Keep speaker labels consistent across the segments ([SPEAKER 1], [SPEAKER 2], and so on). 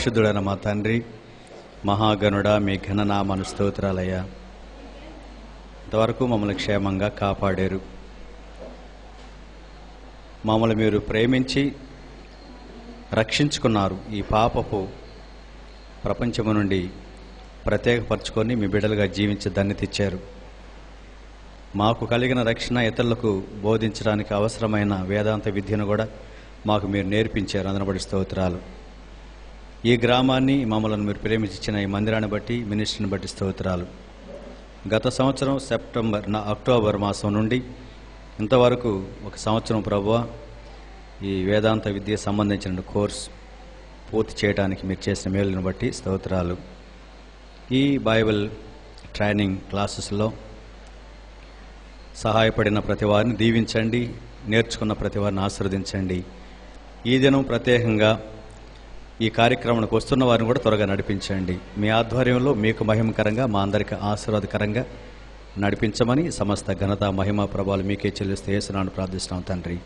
[SPEAKER 1] పరిశుద్ధుడైన మా తండ్రి, మహాగణుడా, మీ ఘననామను స్తోత్రాలయ్యా. ఇంతవరకు మమ్మల్ని క్షేమంగా కాపాడారు. మమ్మల్ని మీరు ప్రేమించి రక్షించుకున్నారు. ఈ పాపపు ప్రపంచము నుండి ప్రత్యేకపరచుకొని మీ బిడ్డలుగా జీవించి ధన్యతిచ్చారు. మాకు కలిగిన రక్షణ ఇతరులకు బోధించడానికి అవసరమైన వేదాంత విద్యను కూడా మాకు మీరు నేర్పించారు. అందరబడి స్తోత్రాలు. ఈ గ్రామాన్ని, మమ్మల్ని మీరు ప్రేమించిన ఈ మందిరాన్ని బట్టి, మినిస్ట్రీని బట్టి స్తోత్రాలు. గత సంవత్సరం అక్టోబర్ మాసం నుండి ఇంతవరకు ఒక సంవత్సరం ప్రభువా ఈ వేదాంత విద్యకు సంబంధించిన కోర్స్ పూర్తి చేయడానికి మీరు చేసిన మేలును బట్టి స్తోత్రాలు. ఈ బైబిల్ ట్రైనింగ్ క్లాసెస్లో సహాయపడిన ప్రతి వారిని దీవించండి, నేర్చుకున్న ప్రతి వారిని ఆశీర్వదించండి. ఈ దినం ప్రత్యేకంగా ఈ కార్యక్రమానికి వస్తున్న వారిని కూడా త్వరగా నడిపించండి. మీ ఆధ్వర్యంలో మీకు మహిమకరంగా, మా అందరికీ ఆశీర్వాదకరంగా నడిపించమని సమస్త ఘనత, మహిమ, ప్రభావాలు మీకే చెల్లిస్తూ యేసునామమున ప్రార్థిస్తున్నాం తండ్రి,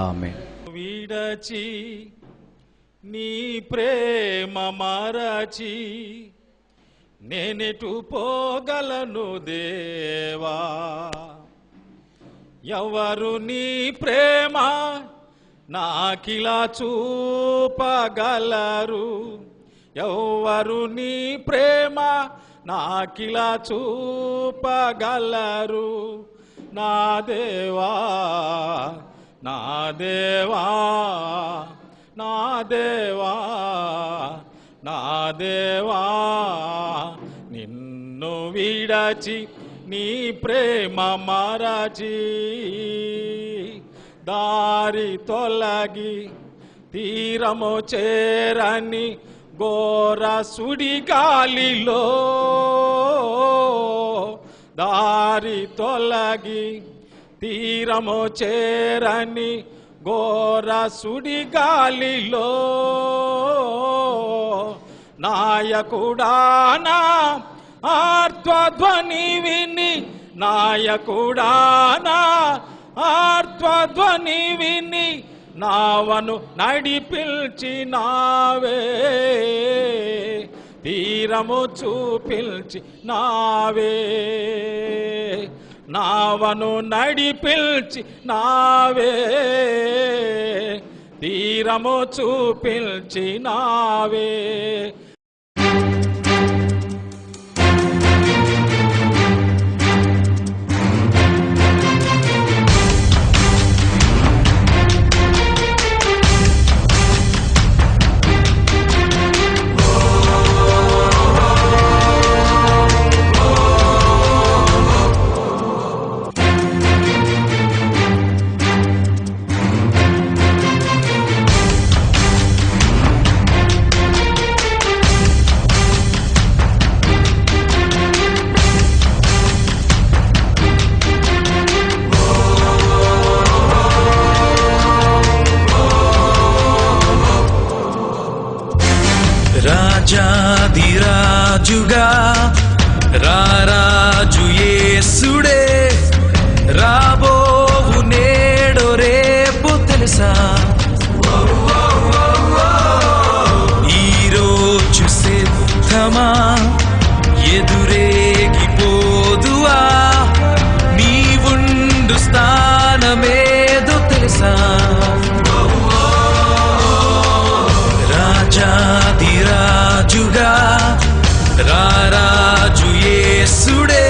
[SPEAKER 1] ఆమేన్.
[SPEAKER 2] విడచి నీ ప్రేమ మరచి నేనెటు పోగలను దేవా, ఎవరు నీ ప్రేమ నాకిలా చూపగలరు, ఎవరు నీ ప్రేమ నాకిలా చూపగలరు, నా దేవా, నా దేవా, నా దేవా, నా దేవా, నిన్ను విడచి నీ ప్రేమ మరచి దారి తొలగి తీరము చేరని ఘోర సుడిగాలిలో, దారి తొలగి తీరము చేరని ఘోర సుడిగాలిలో, నాయకుడానా ఆర్త్వధ్వని విని, నాయకుడానా ఆర్త్వధ్వని విని నావను నడిపిల్చినావే, తీరము చూపిల్చినావే, నావను నడిపిల్చినావే, తీరము చూపిల్చినావే.
[SPEAKER 3] రాజాదిరాజుగా రారాజు యేసుడే, రాబోవు నేడు రేపు తెలుసా, ఈరోజు సిద్ధమా ఎదురేగిపోదువా, నీవుండు స్థానమేదో తెలుసా, రాజాదిరాజుగా రారాజు యేసుడే,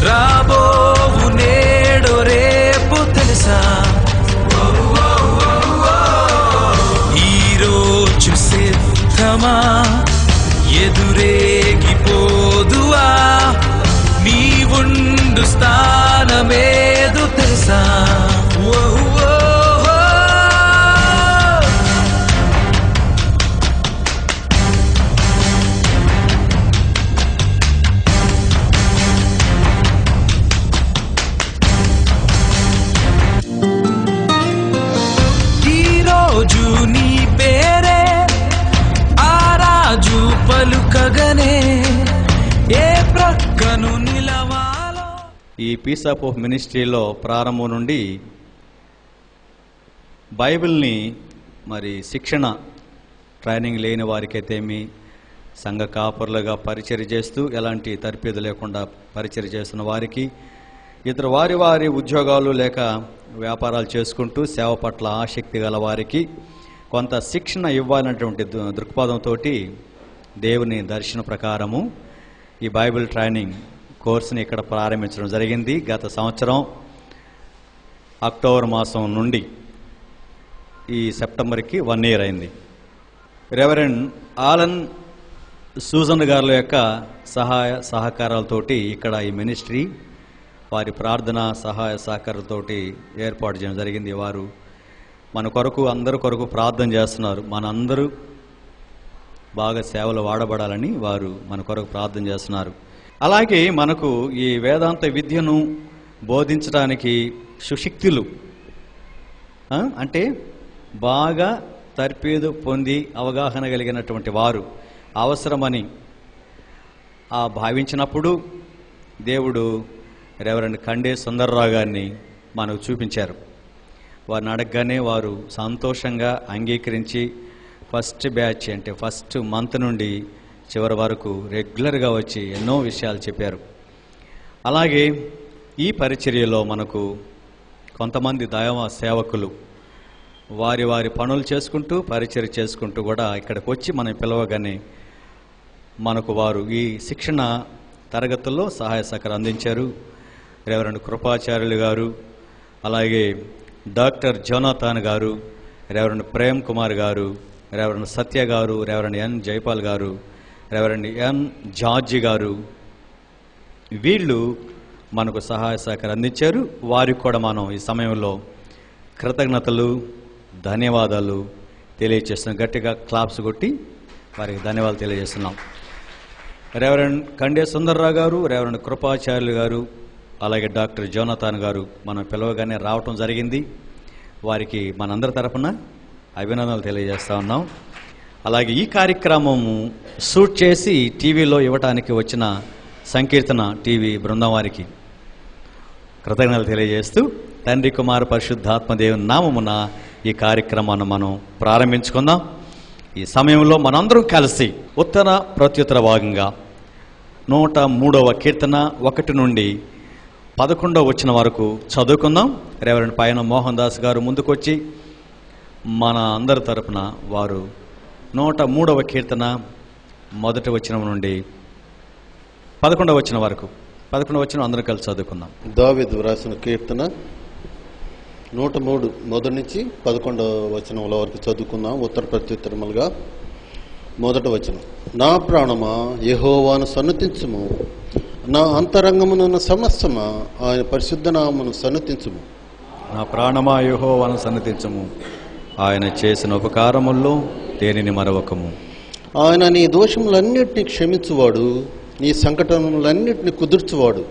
[SPEAKER 3] రాబోవు నేడు రేపు తెలుసా, ఈరోజు సిద్ధమా ఎదురేగిపోదువా, నీవుండు స్థానమేదో తెలుసా. నీ పేరే ఆరాజు పలుకగనే ఏ ప్రక్కను నిలవాలో.
[SPEAKER 1] ఈ పీస్ ఆఫ్ మినిస్ట్రీలో ప్రారంభం నుండి బైబిల్ని మరి శిక్షణ ట్రైనింగ్ లేని వారికైతేమి సంఘ కాపరులుగా పరిచర్య చేస్తూ ఎలాంటి తర్ఫీదు లేకుండా పరిచర్య చేస్తున్న వారికి, ఇతర వారి ఉద్యోగాలు లేక వ్యాపారాలు చేసుకుంటూ సేవ పట్ల ఆసక్తి గల వారికి కొంత శిక్షణ ఇవ్వాలనేటువంటి దృక్పథంతో దేవుని దర్శన ప్రకారము ఈ బైబిల్ ట్రైనింగ్ కోర్సుని ఇక్కడ ప్రారంభించడం జరిగింది. గత సంవత్సరం అక్టోబర్ మాసం నుండి ఈ సెప్టెంబర్కి 1 year అయింది. రెవరెండ్ ఆలన్ సూజన్ గారుల యొక్క సహాయ సహకారాలతోటి ఇక్కడ ఈ మినిస్ట్రీ వారి ప్రార్థన సహాయ సహకారాలతోటి ఏర్పాటు చేయడం జరిగింది. వారు మన కొరకు అందరి కొరకు ప్రార్థన చేస్తున్నారు. మనందరూ బాగా సేవలు వాడబడాలని వారు మన కొరకు ప్రార్థన చేస్తున్నారు. అలాగే మనకు ఈ వేదాంత విద్యను బోధించడానికి సుశిక్తులు అంటే బాగా తర్ఫీదు పొంది అవగాహన కలిగినటువంటి వారు అవసరమని భావించినప్పుడు దేవుడు రెవరెండ్ కండే సుందర్రావు గారిని మనకు చూపించారు. వారిని అడగగానే వారు సంతోషంగా అంగీకరించి ఫస్ట్ బ్యాచ్ అంటే ఫస్ట్ మంత్ నుండి చివరి వరకు రెగ్యులర్గా వచ్చి ఎన్నో విషయాలు చెప్పారు. అలాగే ఈ పరిచర్యలో మనకు కొంతమంది దైవ సేవకులు వారి పనులు చేసుకుంటూ పరిచర్య చేసుకుంటూ కూడా ఇక్కడికి వచ్చి మనం పిలవగానే మనకు వారు ఈ శిక్షణ తరగతుల్లో సహాయ సహకారం అందించారు. రెవరెండ్ కృపాచార్యులు గారు, అలాగే డాక్టర్ జోనాథాన్ గారు, రెవరెండ్ ప్రేమ్ కుమార్ గారు, రెవరెండ్ సత్య గారు, రెవరెండ్ ఎన్ జైపాల్ గారు, రెవరెండ్ ఎన్ జార్జి గారు, వీళ్ళు మనకు సహాయ సహకారం అందించారు. వారికి కూడా మనం ఈ సమయంలో కృతజ్ఞతలు ధన్యవాదాలు తెలియజేస్తున్నాం. గట్టిగా క్లాప్స్ కొట్టి వారికి ధన్యవాదాలు తెలియజేస్తున్నాం. రెవరెండ్ కండే సుందర్రావు గారు, రెవరెండ్ కృపాచార్యులు గారు, అలాగే డాక్టర్ జోనాథాన్ గారు మనం పిలవగానే రావటం జరిగింది. వారికి మనందరి తరఫున అభినందనలు తెలియజేస్తా ఉన్నాం. అలాగే ఈ కార్యక్రమము షూట్ చేసి టీవీలో ఇవ్వటానికి వచ్చిన సంకీర్తన టీవీ బృందం వారికి కృతజ్ఞతలు తెలియజేస్తూ తండ్రి కుమార పరిశుద్ధాత్మదేవుని నామమున ఈ కార్యక్రమాన్ని మనం ప్రారంభించుకుందాం. ఈ సమయంలో మనందరం కలిసి ఉత్తర ప్రత్యుత్తర భాగంగా 103వ కీర్తన 1 నుండి 11వ వచనం వరకు చదువుకుందాం. రెవరెండ్ పైన మోహన్ దాస్ గారు ముందుకొచ్చి మన అందరి తరపున వారు 103వ కీర్తన 1వ వచనం నుండి 11వ వచనం వరకు 11వ వచనం అందరూ కలిసి చదువుకుందాం.
[SPEAKER 4] దావీదు వ్రాసిన కీర్తన 103 మొదటి నుంచి 11వ వచనంలో వరకు చదువుకుందాం. ఉత్తర ప్రత్యుత్తరములుగా 1వ వచనం. నా ప్రాణమా యెహోవాను సన్నుతించుము, నా అంతరంగమునున్న సమస్తమా ఆయన పరిశుద్ధ నామమును సన్నుతించుము.
[SPEAKER 1] నా ప్రాణమా యెహోవాను సన్నుతించుము, ఆయన చేసిన ఉపకారముల్లో దేనిని మరవకము.
[SPEAKER 4] ఆయన నీ దోషములన్నిటినీ క్షమించువాడు, నీ సంకటములన్నిటినీ కుదుర్చువాడు.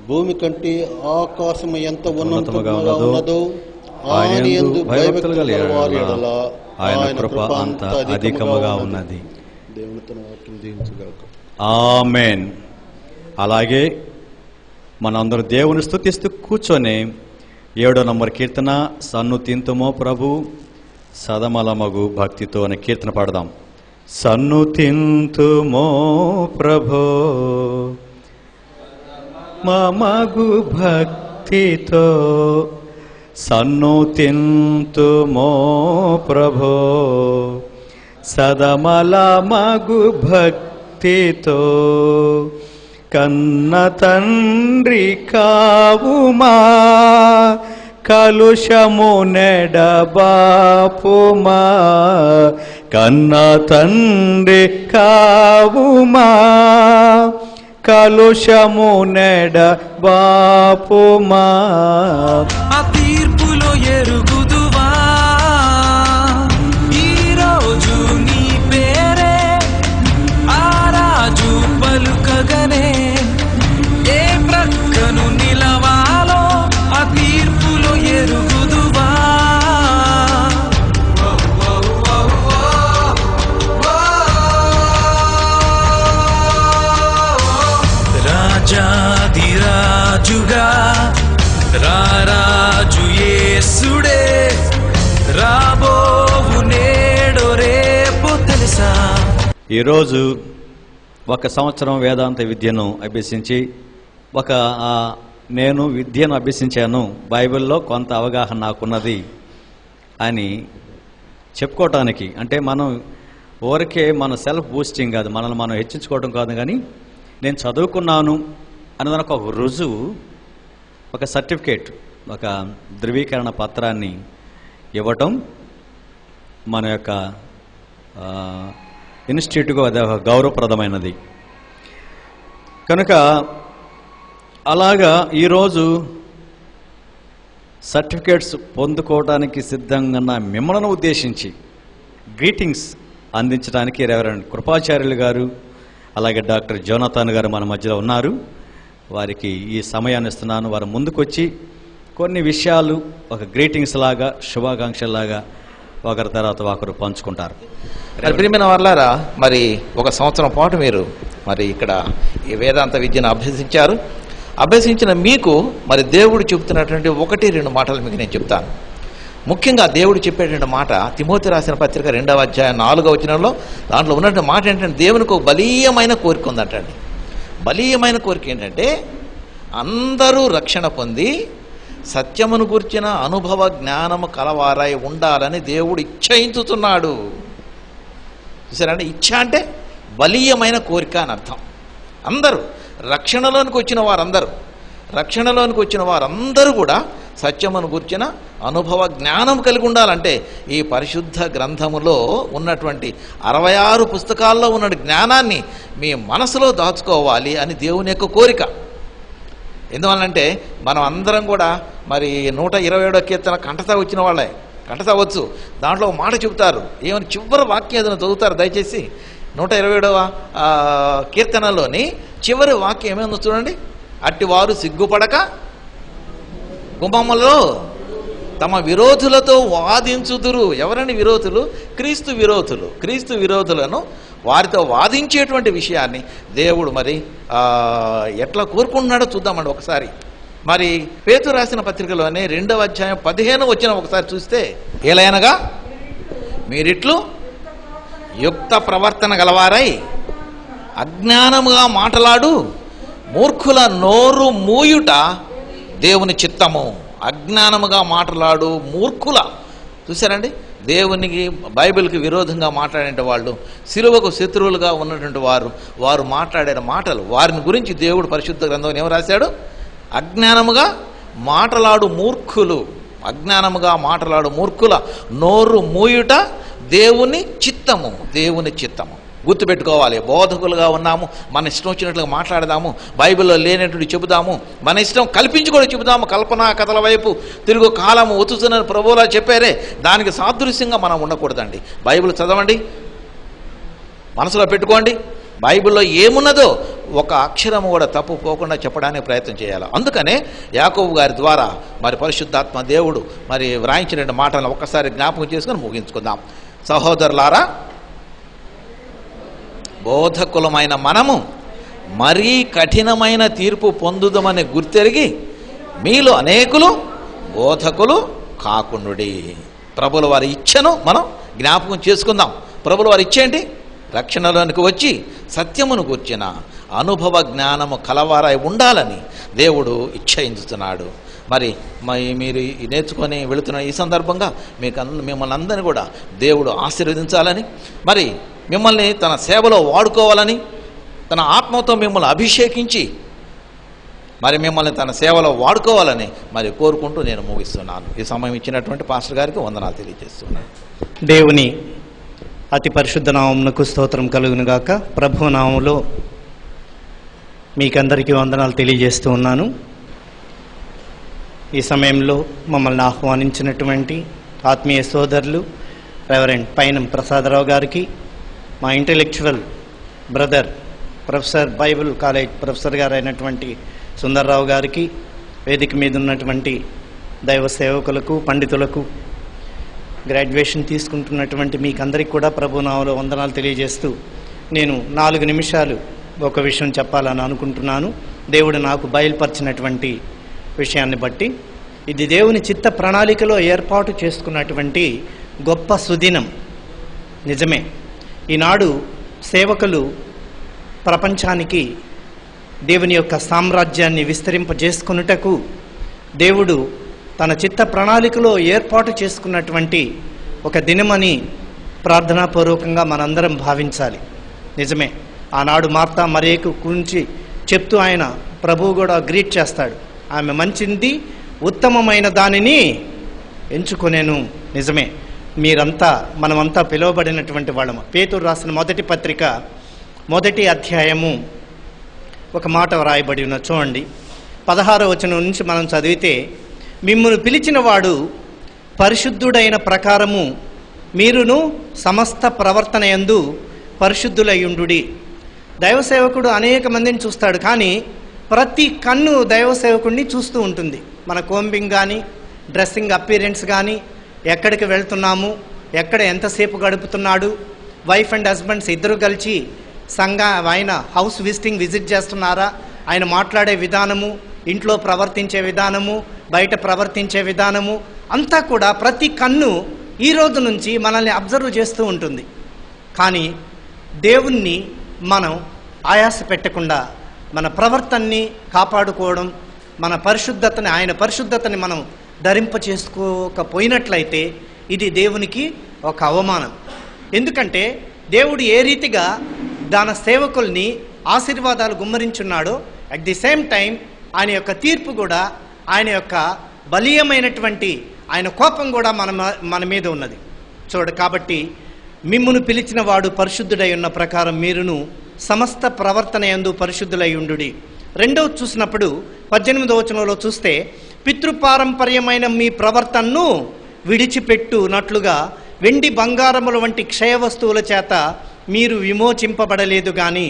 [SPEAKER 4] భూమి కంటే ఆకాశము ఎంత ఉన్నతముగా ఉన్నదో ఆయన యందు భయభక్తులు గల వారి యెడల ఆయన కృప అంత అధికముగా ఉన్నది. దేవుని తన వాక్యం దీవించుగాక.
[SPEAKER 1] ఆమేన్. అలాగే మనందరూ దేవుని స్తుతిస్తూ కూర్చొని 7వ నంబర్ కీర్తన సన్నుతింతుమో ప్రభు సదమలమగు భక్తితో అనే కీర్తన పాడదాం. సన్నుతింతుమో ప్రభో మమగు భక్తితో, సన్నుతింతుమో ప్రభో సదమలమగు భక్తితో, కన్న తండ్రి కావుమా కలుషము నెడబాపుమా, కన్న తండ్రి కావుమా కలుషము నెడబాపుమా.
[SPEAKER 3] ఆ తీర్పులో ఎరుగుదువా ఈరోజు నీ పేరే, ఆ రాజు పలుకగనే ఏ ప్రక్కను నిలవాలో ఆ తీర్పులో ఎరుగుదువా. రాజాదిరాజుగా రారాజు యేసుడే, రాబోవు నేడు రేపు
[SPEAKER 1] ఈరోజు 1 సంవత్సరం వేదాంత విద్యను అభ్యసించి నేను విద్యను అభ్యసించాను, బైబిల్లో కొంత అవగాహన నాకున్నది అని చెప్పుకోవటానికి, అంటే మనం ఊరికే మన సెల్ఫ్ బూస్టింగ్ కాదు, మనల్ని మనం హెచ్చించుకోవడం కాదు, కానీ నేను చదువుకున్నాను అన్నదానికి ఒక రుజువు, ఒక సర్టిఫికేట్, ఒక ధృవీకరణ పత్రాన్ని ఇవ్వటం మన యొక్క ఇన్స్టిట్యూట్కు అది ఒక గౌరవప్రదమైనది. కనుక అలాగా ఈరోజు సర్టిఫికేట్స్ పొందుకోవడానికి సిద్ధంగా ఉన్న మిమ్మల్ని ఉద్దేశించి గ్రీటింగ్స్ అందించడానికి రెవరెండ్ కృపాచార్యులు గారు అలాగే డాక్టర్ జోనాథన్ గారు మన మధ్యలో ఉన్నారు. వారికి ఈ సమయాన్ని ఇస్తున్నాను. వారు ముందుకొచ్చి కొన్ని విషయాలు ఒక గ్రీటింగ్స్ లాగా, శుభాకాంక్షలాగా ఒకరి తర్వాత ఒకరు పంచుకుంటారు.
[SPEAKER 5] ప్రియమైన వాళ్ళారా, మరి 1 సంవత్సరం పాటు మీరు మరి ఇక్కడ ఈ వేదాంత విద్యను అభ్యసించిన మీకు మరి దేవుడు చెబుతున్నటువంటి 1-2 మాటలు మీకు నేను చెప్తాను. ముఖ్యంగా దేవుడు చెప్పేటువంటి మాట తిమోతి రాసిన పత్రిక 2వ అధ్యాయం 4వ వచనంలో దాంట్లో ఉన్నటువంటి మాట ఏంటంటే, దేవునికి ఒక బలీయమైన కోరిక ఉందంటండి. బలీయమైన కోరిక ఏంటంటే, అందరూ రక్షణ పొంది సత్యమును గుర్చిన అనుభవ జ్ఞానము కలవారై ఉండాలని దేవుడు ఇచ్చయించుతున్నాడు. చూసారంటే, ఇచ్చ అంటే బలీయమైన కోరిక అని అర్థం. అందరూ రక్షణలోనికి వచ్చిన వారందరూ కూడా సత్యమును గుర్చిన అనుభవ జ్ఞానం కలిగి ఉండాలంటే ఈ పరిశుద్ధ గ్రంథములో ఉన్నటువంటి 66 పుస్తకాల్లో ఉన్న జ్ఞానాన్ని మీ మనసులో దాచుకోవాలి అని దేవుని యొక్క కోరిక. ఎందువల్లంటే మనం అందరం కూడా మరి 127వ కీర్తన కంఠతా వచ్చిన వాళ్ళే, కంఠతా వచ్చు. దాంట్లో ఒక మాట చెబుతారు, ఏమని చివరి వాక్యం ఏదైనా చదువుతారు దయచేసి. 127వ కీర్తనలోని చివరి వాక్యం ఏమైందో చూడండి. అట్టివారు సిగ్గుపడక గుమ్మములో తమ విరోధులతో వాదించుదురు. ఎవరని విరోధులు? క్రీస్తు విరోధులను వారితో వాదించేటువంటి విషయాన్ని దేవుడు మరి ఎట్లా కోరుకుంటున్నాడో చూద్దామండి ఒకసారి. మరి పేతురు రాసిన పత్రికలోనే 2వ అధ్యాయం 15వ వచనం ఒకసారి చూస్తే, ఏలైనగా మీరిట్లు యుక్త ప్రవర్తన గలవారై అజ్ఞానముగా మాటలాడు మూర్ఖుల నోరు మూయుట దేవుని చిత్తము. అజ్ఞానముగా మాటలాడు మూర్ఖుల, చూసారండి, దేవునికి బైబిల్కి విరోధంగా మాట్లాడే వాళ్ళు, సిలువకు శత్రువులుగా ఉన్నటువంటి వారు మాట్లాడే మాటలు, వారిని గురించి దేవుడు పరిశుద్ధ గ్రంథం ఏమి రాశాడు? అజ్ఞానముగా మాటలాడు మూర్ఖుల నోరు మూయుట దేవుని చిత్తము. గుర్తుపెట్టుకోవాలి. బోధకులుగా ఉన్నాము, మన ఇష్టం వచ్చినట్లుగా మాట్లాడదాము, బైబిల్లో లేనటువంటి చెబుదాము, మన ఇష్టం కల్పించి కూడా చెబుదాము, కల్పనా కథల వైపు తిరుగు కాలము ఒత్తుతున్న ప్రభువులా చెప్పారే, దానికి సాదృశ్యంగా మనం ఉండకూడదండి. బైబిల్ చదవండి, మనసులో పెట్టుకోండి, బైబిల్లో ఏమున్నదో ఒక అక్షరము కూడా తప్పు పోకుండా చెప్పడానికి ప్రయత్నం చేయాలి. అందుకనే యాకోబు గారి ద్వారా మరి పరిశుద్ధాత్మ దేవుడు మరి వ్రాయించిన మాటలను ఒక్కసారి జ్ఞాపకం చేసుకొని ముగించుకుందాం. సహోదరులారా, బోధకులమైన మనము మరీ కఠినమైన తీర్పు పొందుదామని గుర్తెరిగి మీలో అనేకులు బోధకులు కాకుండుడి. ప్రభుల వారి ఇచ్చను మనం జ్ఞాపకం చేసుకుందాం. ప్రభుల వారి ఇచ్చేంటి? రక్షణలోనికి వచ్చి సత్యమును గూర్చిన అనుభవ జ్ఞానము కలవారై ఉండాలని దేవుడు ఇచ్చయించుతున్నాడు. మరి మీరు నేర్చుకొని వెళుతున్న ఈ సందర్భంగా మిమ్మల్ని అందరినీ కూడా దేవుడు ఆశీర్వదించాలని, మరి మిమ్మల్ని తన సేవలో వాడుకోవాలని, తన ఆత్మతో మిమ్మల్ని అభిషేకించి మరి మిమ్మల్ని తన సేవలో వాడుకోవాలని మరి కోరుకుంటూ నేను ముగిస్తున్నాను. ఈ సమయం ఇచ్చినటువంటి పాస్టర్ గారికి వందనాలు తెలియజేస్తున్నాను.
[SPEAKER 6] దేవుని అతి పరిశుద్ధ నామమునకు స్తోత్రం కలుగును గాక. ప్రభు నామములో మీకందరికీ వందనాలు తెలియజేస్తూ ఉన్నాను. ఈ సమయంలో మమ్మల్ని ఆహ్వానించినటువంటి ఆత్మీయ సోదరులు రెవరెండ్ పైనం ప్రసాదరావు గారికి, మా intellectual brother professor Bible college professor గారు అయినటువంటి సుందర్రావు గారికి, వేదిక మీద ఉన్నటువంటి దైవ సేవకులకు, పండితులకు, గ్రాడ్యుయేషన్ తీసుకుంటున్నటువంటి మీకందరికీ కూడా ప్రభునామములో వందనాలు తెలియజేస్తూ నేను 4 నిమిషాలు ఒక విషయం చెప్పాలని అనుకుంటున్నాను. దేవుడు నాకు బయలుపరిచినటువంటి విషయాన్ని బట్టి, ఇది దేవుని చిత్త ప్రణాళికలో ఏర్పాటు చేసుకున్నటువంటి గొప్ప సుదినం. నిజమే, ఈనాడు సేవకులు ప్రపంచానికి దేవుని యొక్క సామ్రాజ్యాన్ని విస్తరింపజేసుకొనుటకు దేవుడు తన చిత్త ప్రణాళికలో ఏర్పాటు చేసుకున్నటువంటి ఒక దినమని ప్రార్థనాపూర్వకంగా మనందరం భావించాలి. నిజమే, ఆనాడు మార్తా మరియకు గురించి చెప్తూ ఆయన ప్రభువు కూడా గ్రీట్ చేస్తాడు. ఆమె మంచిది ఉత్తమమైన దానిని ఎంచుకొనేను. నిజమే, మనమంతా పిలువబడినటువంటి వాళ్ళము. పేతురు రాసిన మొదటి పత్రిక 1వ అధ్యాయము ఒక మాట వ్రాయబడి ఉన్న చూడండి. 16వ వచనం నుంచి మనం చదివితే, మిమ్మును పిలిచిన వాడు పరిశుద్ధుడైన ప్రకారము మీరును సమస్త ప్రవర్తన యందు పరిశుద్ధులయ్యుండుడి. దైవసేవకుడు అనేక మందిని చూస్తాడు, కానీ ప్రతి కన్ను దైవసేవకుడిని చూస్తూ ఉంటుంది. మన కోంబింగ్ కానీ, డ్రెస్సింగ్ అపీరెన్స్ కానీ, ఎక్కడికి వెళ్తున్నాము, ఎక్కడ ఎంతసేపు గడుపుతున్నాడు, వైఫ్ అండ్ హస్బెండ్స్ ఇద్దరు కలిసి ఆయన హౌస్ విజిట్ చేస్తున్నారా, ఆయన మాట్లాడే విధానము, ఇంట్లో ప్రవర్తించే విధానము, బయట ప్రవర్తించే విధానము అంతా కూడా ప్రతి కన్ను ఈ రోజు నుంచి మనల్ని అబ్జర్వ్ చేస్తూ ఉంటుంది. కానీ దేవుణ్ణి మనం ఆయాస పెట్టకుండా మన ప్రవర్తనని కాపాడుకోవడం, ఆయన పరిశుద్ధతని మనం ధరింప చేసుకోకపోయినట్లయితే ఇది దేవునికి ఒక అవమానం. ఎందుకంటే దేవుడు ఏ రీతిగా దాన సేవకుల్ని ఆశీర్వాదాలు గుమ్మరించున్నాడో, అట్ ది సేమ్ టైం ఆయన యొక్క తీర్పు కూడా, ఆయన యొక్క బలీయమైనటువంటి ఆయన కోపం కూడా మన మీద ఉన్నది. కాబట్టి మిమ్మును పిలిచిన వాడు పరిశుద్ధుడై ఉన్న ప్రకారం మీరును సమస్త ప్రవర్తన యందు పరిశుద్ధులై ఉండుడి. రెండవ చూసినప్పుడు 18వ వచనంలో చూస్తే, పితృపారంపర్యమైన మీ ప్రవర్తనను విడిచిపెట్టునట్లుగా వెండి బంగారముల వంటి క్షయ వస్తువుల చేత మీరు విమోచింపబడలేదు. కానీ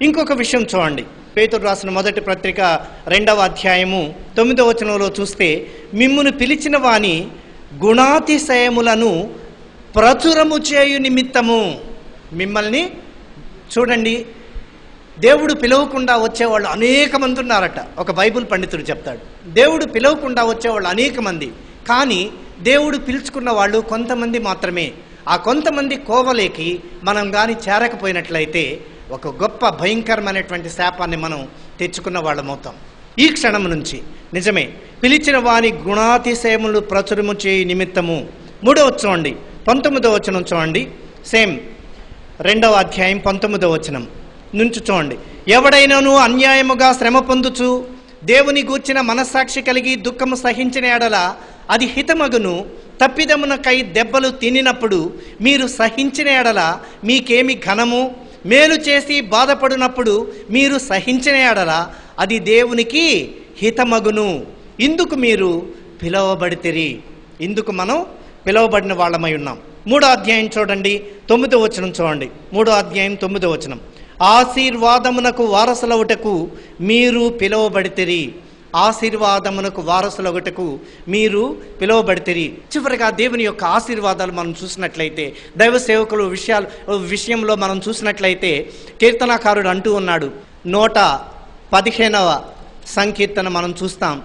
[SPEAKER 6] ఇంకొక విషయం చూడండి, పేతురు రాసిన మొదటి పత్రిక 2వ అధ్యాయము 9వ వచనంలో చూస్తే, మిమ్మును పిలిచిన వాని గుణాతిశయములను ప్రచురము చేయు నిమిత్తము. మిమ్మల్ని చూడండి, దేవుడు పిలవకుండా వచ్చేవాళ్ళు అనేక మంది ఉన్నారట. ఒక బైబిల్ పండితుడు చెప్తాడు, దేవుడు పిలవకుండా వచ్చేవాళ్ళు అనేక మంది, కానీ దేవుడు పిలుచుకున్న వాళ్ళు కొంతమంది మాత్రమే. ఆ కొంతమంది కోవలేకి మనం కానీ చేరకపోయినట్లయితే ఒక గొప్ప భయంకరమైనటువంటి శాపాన్ని మనం తెచ్చుకున్న వాళ్ళమవుతాం ఈ క్షణం నుంచి. నిజమే, పిలిచిన వాని గుణాతిశయములు ప్రచురము చేయి నిమిత్తము. 3వ చూడండి, 19వ వచనం చూడండి, సేమ్ 2వ అధ్యాయం 19వ వచనం నుంచి చూడండి. ఎవడైనాను అన్యాయముగా శ్రమ పొందుచు దేవుని గూర్చిన మనస్సాక్షి కలిగి దుఃఖము సహించిన ఎడల అది హితమగును. తప్పిదమునకై దెబ్బలు తినినప్పుడు మీరు సహించిన ఎడల మీకేమి ఘనము. మేలు చేసి బాధపడినప్పుడు మీరు సహించిన ఎడల అది దేవునికి హితమగును. ఇందుకు మీరు పిలువబడితిరి. ఇందుకు మనం పిలువబడిన వాళ్ళమై ఉన్నాం. 3వ అధ్యాయం చూడండి, 9వ వచనం చూడండి. 3వ అధ్యాయం 9వ వచనం, ఆశీర్వాదమునకు వారసులవుటకు మీరు పిలువబడితిరి. ఆశీర్వాదమునకు వారసులవుటకు మీరు పిలువబడితిరి. చివరిగా దేవుని యొక్క ఆశీర్వాదాలు మనం చూసినట్లయితే, దైవ సేవకుల విషయంలో మనం చూసినట్లయితే, కీర్తనాకారుడు అంటూ ఉన్నాడు, 115వ సంకీర్తన మనం చూస్తాం.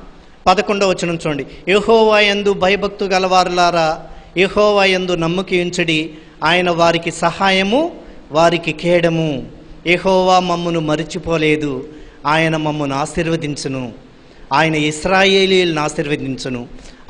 [SPEAKER 6] 11వ వచనం చూడండి, యెహోవా యందు భయభక్తు గలవారులారా యెహోవా యందు నమ్మిక ఉంచుడి. ఆయన వారికి సహాయము, వారికి కేడము. యెహోవా మమ్మును మరిచిపోలేదు, ఆయన మమ్మును ఆశీర్వదించును. ఆయన ఇశ్రాయేలీయులను ఆశీర్వదించును,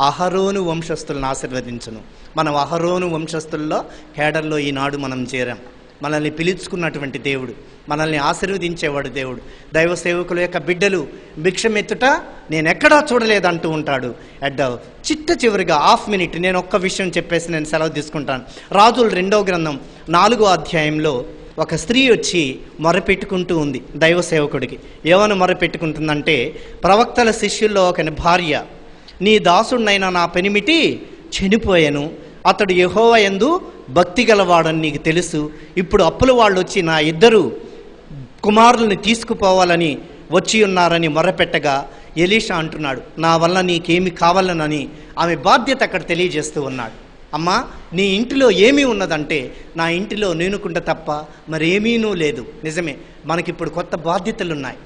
[SPEAKER 6] అహరోను వంశస్థులను ఆశీర్వదించును. మనం అహరోను వంశస్థుల్లో కేడర్లో ఈనాడు మనం చేరాం. మనల్ని పిలుచుకున్నటువంటి దేవుడు, మనల్ని ఆశీర్వదించేవాడు దేవుడు. దైవ సేవకుల యొక్క బిడ్డలు భిక్షమెత్తుట నేనెక్కడా చూడలేదంటూ ఉంటాడు. చిట్ట చివరిగా హాఫ్ మినిట్ నేను ఒక్క విషయం చెప్పేసి నేను సెలవు తీసుకుంటాను. రాజుల 2వ గ్రంథం 4వ అధ్యాయంలో ఒక స్త్రీ వచ్చి మొరపెట్టుకుంటూ ఉంది దైవ సేవకుడికి. ఏమని మొరపెట్టుకుంటుందంటే, ప్రవక్తల శిష్యుల్లో ఒకని భార్య, నీ దాసుడినైనా నా పెనిమిటి చనిపోయాను, అతడు యెహోవా యందు భక్తి గలవాడని నీకు తెలుసు. ఇప్పుడు అప్పుల వాళ్ళు వచ్చి నా 2 కుమారుల్ని తీసుకుపోవాలని వచ్చి ఉన్నారని మొరపెట్టగా ఎలీషా అంటున్నాడు, నా వల్ల నీకేమి కావాలనని ఆమె బాధ్యత అక్కడ తెలియజేస్తూ ఉన్నాడు. అమ్మా, నీ ఇంటిలో ఏమీ ఉన్నదంటే, నా ఇంటిలో నేనుకుంట తప్ప మరేమీనూ లేదు. నిజమే, మనకిప్పుడు కొత్త బాధ్యతలు ఉన్నాయి.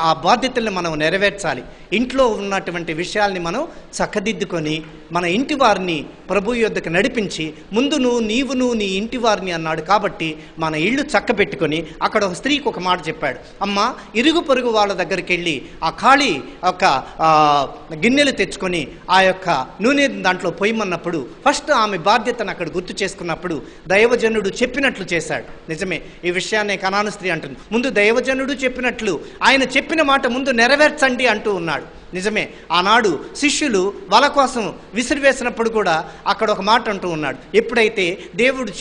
[SPEAKER 6] ఆ బాధ్యతల్ని మనం నెరవేర్చాలి. ఇంట్లో ఉన్నటువంటి విషయాల్ని మనం చక్కదిద్దుకొని మన ఇంటి వారిని ప్రభు యొద్దకు నడిపించి, ముందు నీవును నీ ఇంటి వారిని అన్నాడు కాబట్టి మన ఇళ్ళు చక్కబెట్టుకొని, అక్కడ ఒక స్త్రీకి ఒక మాట చెప్పాడు, అమ్మ ఇరుగు పొరుగు వాళ్ళ దగ్గరికి వెళ్ళి ఆ ఖాళీ ఒక గిన్నెలు తెచ్చుకొని ఆ యొక్క నూనె దాంట్లో పొయ్యమన్నప్పుడు ఫస్ట్ ఆమె బాధ్యతను అక్కడ గుర్తు చేసుకున్నప్పుడు దైవజనుడు చెప్పినట్లు చేశాడు. నిజమే, ఈ విషయాన్ని కనాను స్త్రీ అంటుంది, ముందు దైవజనుడు చెప్పినట్లు ఆయన చెప్పిన మాట ముందు నెరవేర్చండి అంటూ ఉన్నాడు. నిజమే, ఆనాడు శిష్యులు వల కోసం విసిరివేసినప్పుడు కూడా అక్కడ ఒక మాట అంటూ ఉన్నాడు, ఎప్పుడైతే దేవుడు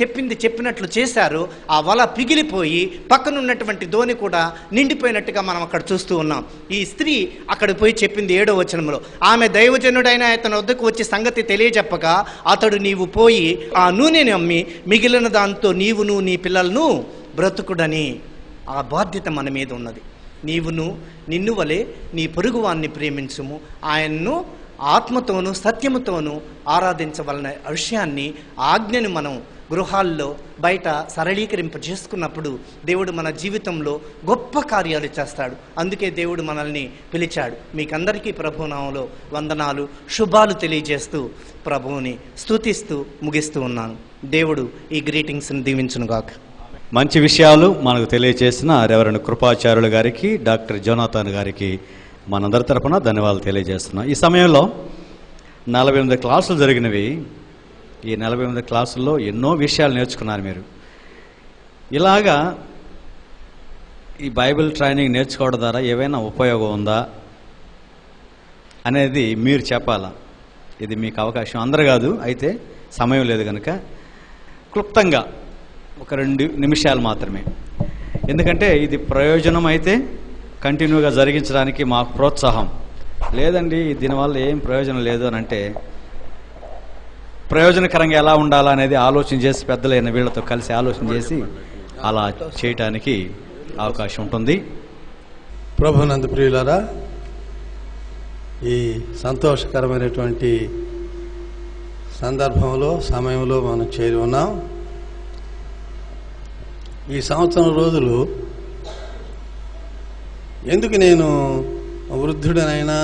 [SPEAKER 6] చెప్పినట్లు చేశారో ఆ వల పిగిలిపోయి పక్కనున్నటువంటి దోణి కూడా నిండిపోయినట్టుగా మనం అక్కడ చూస్తూ ఉన్నాం. ఈ స్త్రీ అక్కడ పోయి చెప్పింది 7వ వచనంలో, ఆమె దైవజనుడైన అతని వద్దకు వచ్చి సంగతి తెలియజెప్పగా అతడు నీవు పోయి ఆ నూనెని అమ్మి మిగిలిన దాంతో నీవును నీ పిల్లలను బ్రతుకుడని. ఆ బాధ్యత మన మీద ఉన్నది. నిన్ను వలె నీ పొరుగువాన్ని ప్రేమించుము, ఆయన్ను ఆత్మతోనూ సత్యముతోనూ ఆరాధించవలన విషయాన్ని, ఆజ్ఞను మనం గృహాల్లో బయట సరళీకరింప చేసుకున్నప్పుడు దేవుడు మన జీవితంలో గొప్ప కార్యాలు చేస్తాడు. అందుకే దేవుడు మనల్ని పిలిచాడు. మీకందరికీ ప్రభునామంలో వందనాలు, శుభాలు తెలియజేస్తూ ప్రభువుని స్తుతిస్తూ ముగిస్తూ ఉన్నాను. దేవుడు ఈ గ్రీటింగ్స్ని దీవించునుగాక.
[SPEAKER 1] మంచి విషయాలు మనకు తెలియజేసిన రెవరెండ్ కృపాచార్యులు గారికి, డాక్టర్ జోనాథన్ గారికి మనందరి తరపున ధన్యవాదాలు తెలియజేస్తున్నాం. ఈ సమయంలో 48 క్లాసులు జరిగినవి. ఈ 48 క్లాసుల్లో ఎన్నో విషయాలు నేర్చుకున్నారు మీరు. ఇలాగా ఈ బైబిల్ ట్రైనింగ్ నేర్చుకోవడం ద్వారా ఏవైనా ఉపయోగం ఉందా అనేది మీరు చెప్పాలా. ఇది మీకు అవకాశం, అందరు కాదు, అయితే సమయం లేదు కనుక క్లుప్తంగా ఒక 2 నిమిషాలు మాత్రమే. ఎందుకంటే ఇది ప్రయోజనం అయితే కంటిన్యూగా జరిగించడానికి మాకు ప్రోత్సాహం లేదండి, దీనివల్ల ఏం ప్రయోజనం లేదు అని అంటే ప్రయోజనకరంగా ఎలా ఉండాలా అనేది ఆలోచన చేసి పెద్దలైన వీళ్ళతో కలిసి ఆలోచన చేసి అలా చేయటానికి అవకాశం ఉంటుంది.
[SPEAKER 7] ప్రభునందు ప్రియులారా, ఈ సంతోషకరమైనటువంటి సందర్భంలో సమయంలో మనం చేరి ఉన్నాం. ఈ సంవత్సరం రోజులు ఎందుకు నేను వృద్ధుడనైనా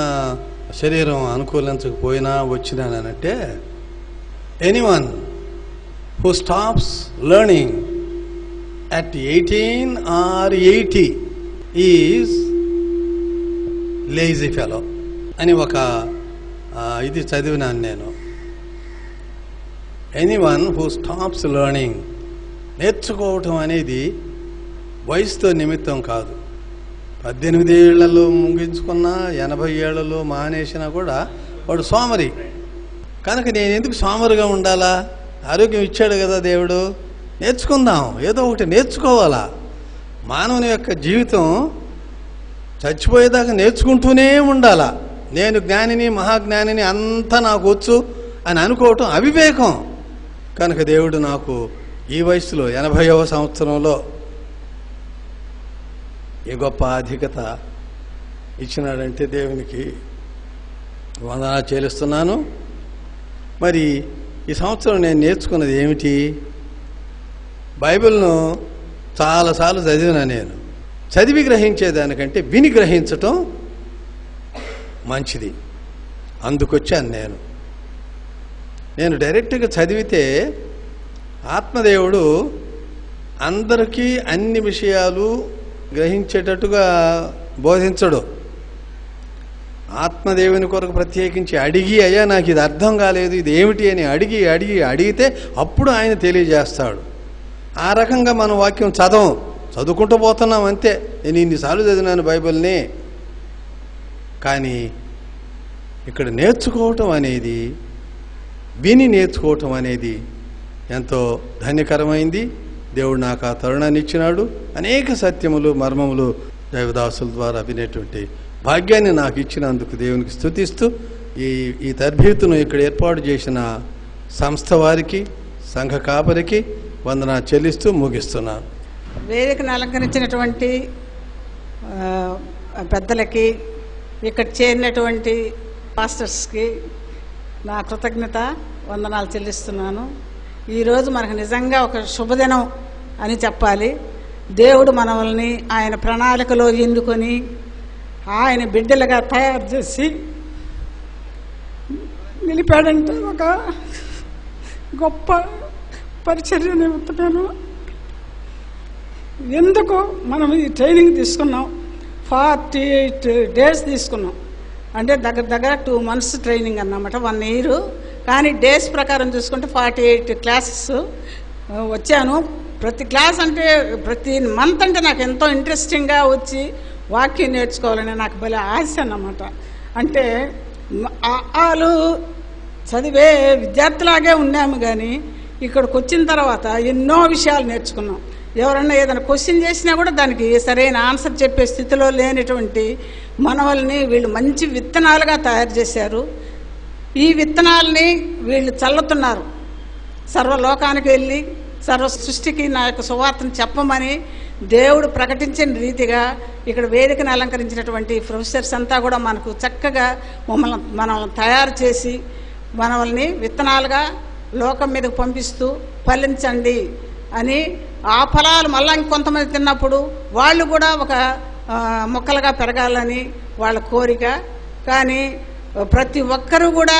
[SPEAKER 7] శరీరం అనుకూలించకపోయినా వచ్చినానంటే, anyone who stops learning at 18 or 80 is lazy fellow అని ఒక ఇది చదివినాను నేను. ఎనీవన్ హూ స్టాప్స్ లెర్నింగ్, నేర్చుకోవటం అనేది వయసుతో నిమిత్తం కాదు. 18 ఏళ్లలో ముగించుకున్నా 80 ఏళ్లలో మానేసినా కూడా వాడు సోమరి. కనుక నేను ఎందుకు సోమరిగా ఉండాలా? ఆరోగ్యం ఇచ్చాడు కదా దేవుడు, నేర్చుకుందాం, ఏదో ఒకటి నేర్చుకోవాలా. మానవుని యొక్క జీవితం చచ్చిపోయేదాకా నేర్చుకుంటూనే ఉండాలా. నేను జ్ఞానిని, మహాజ్ఞానిని, అంతా నాకు వచ్చు అని అనుకోవటం అవివేకం. కనుక దేవుడు నాకు ఈ వయసులో 80వ సంవత్సరంలో ఈ గొప్ప అధికత ఇచ్చినాడంటే దేవునికి వందనాలు చెల్లిస్తున్నాను. మరి ఈ సంవత్సరం నేను నేర్చుకున్నది ఏమిటి? బైబిల్ను చాలాసార్లు చదివినా. నేను చదివి గ్రహించేదానికంటే విని గ్రహించటం మంచిది. అందుకొచ్చాను నేను డైరెక్ట్గా చదివితే ఆత్మదేవుడు అందరికీ అన్ని విషయాలు గ్రహించేటట్టుగా బోధించడు. ఆత్మదేవుని కొరకు ప్రత్యేకించి అడిగి, అయ్యా నాకు ఇది అర్థం కాలేదు, ఇది ఏమిటి అని అడిగితే అప్పుడు ఆయన తెలియజేస్తాడు. ఆ రకంగా మనం వాక్యం చదువుకుంటూ పోతున్నాం అంతే. నేను ఇన్నిసార్లు చదివినాను బైబిల్ని. కానీ ఇక్కడ నేర్చుకోవటం అనేది, విని నేర్చుకోవటం అనేది ఎంతో ధన్యకరమైంది. దేవుడు నాకు ఆ తరుణాన్ని ఇచ్చినాడు. అనేక సత్యములు, మర్మములు దైవదాసుల ద్వారా వినేటువంటి భాగ్యాన్ని నాకు ఇచ్చినందుకు దేవునికి స్తుతిస్తూ ఈ తరబేతును ఇక్కడ ఏర్పాటు చేసిన సంస్థ వారికి, సంఘ కాపరికి వందనా చెల్లిస్తూ ముగిస్తున్నాను.
[SPEAKER 8] వేదికను అలంకరించినటువంటి పెద్దలకి, ఇక్కడ చేరినటువంటి పాస్టర్స్కి నా కృతజ్ఞత వందనాలు చెల్లిస్తున్నాను. ఈరోజు మనకు నిజంగా ఒక శుభదినం అని చెప్పాలి. దేవుడు మనల్ని ఆయన ప్రణాళికలో ఎన్నుకొని ఆయన బిడ్డలుగా తయారు చేసి నిలిపాడంటే ఒక గొప్ప పరిచర్య నిమిత్తమేను. ఎందుకు మనం ఈ ట్రైనింగ్ తీసుకున్నాం? 48 days తీసుకున్నాం. అంటే దగ్గర 2 months ట్రైనింగ్ అన్నమాట, 1 year. కానీ డేస్ ప్రకారం చూసుకుంటే 48 classes వచ్చాను. ప్రతి క్లాస్ అంటే ప్రతి మంత్ అంటే నాకు ఎంతో ఇంట్రెస్టింగ్గా వచ్చి వాక్యం నేర్చుకోవాలని నాకు భలే ఆశ అన్నమాట. అంటే వాళ్ళు చదివే విద్యార్థులాగే ఉన్నాము, కానీ ఇక్కడికి వచ్చిన తర్వాత ఎన్నో విషయాలు నేర్చుకున్నాం. ఎవరన్నా ఏదైనా క్వశ్చన్ చేసినా కూడా దానికి సరైన ఆన్సర్ చెప్పే స్థితిలో లేనటువంటి మనవల్ని వీళ్ళు మంచి విత్తనాలుగా తయారు చేశారు. ఈ విత్తనాలని వీళ్ళు చల్లుతున్నారు. సర్వలోకానికి వెళ్ళి సర్వ సృష్టికి నా యొక్క సువార్తను చెప్పమని దేవుడు ప్రకటించిన రీతిగా ఇక్కడ వేదికను అలంకరించినటువంటి ప్రొఫెసర్స్ అంతా కూడా మనకు చక్కగా మనం తయారు చేసి మనల్ని విత్తనాలుగా లోకం మీదకు పంపిస్తూ ఫలించండి అని, ఆ ఫలాలు మళ్ళీ ఇంకొంతమంది తిన్నప్పుడు వాళ్ళు కూడా ఒక మొక్కలుగా పెరగాలని వాళ్ళ కోరిక. కానీ ప్రతి ఒక్కరూ కూడా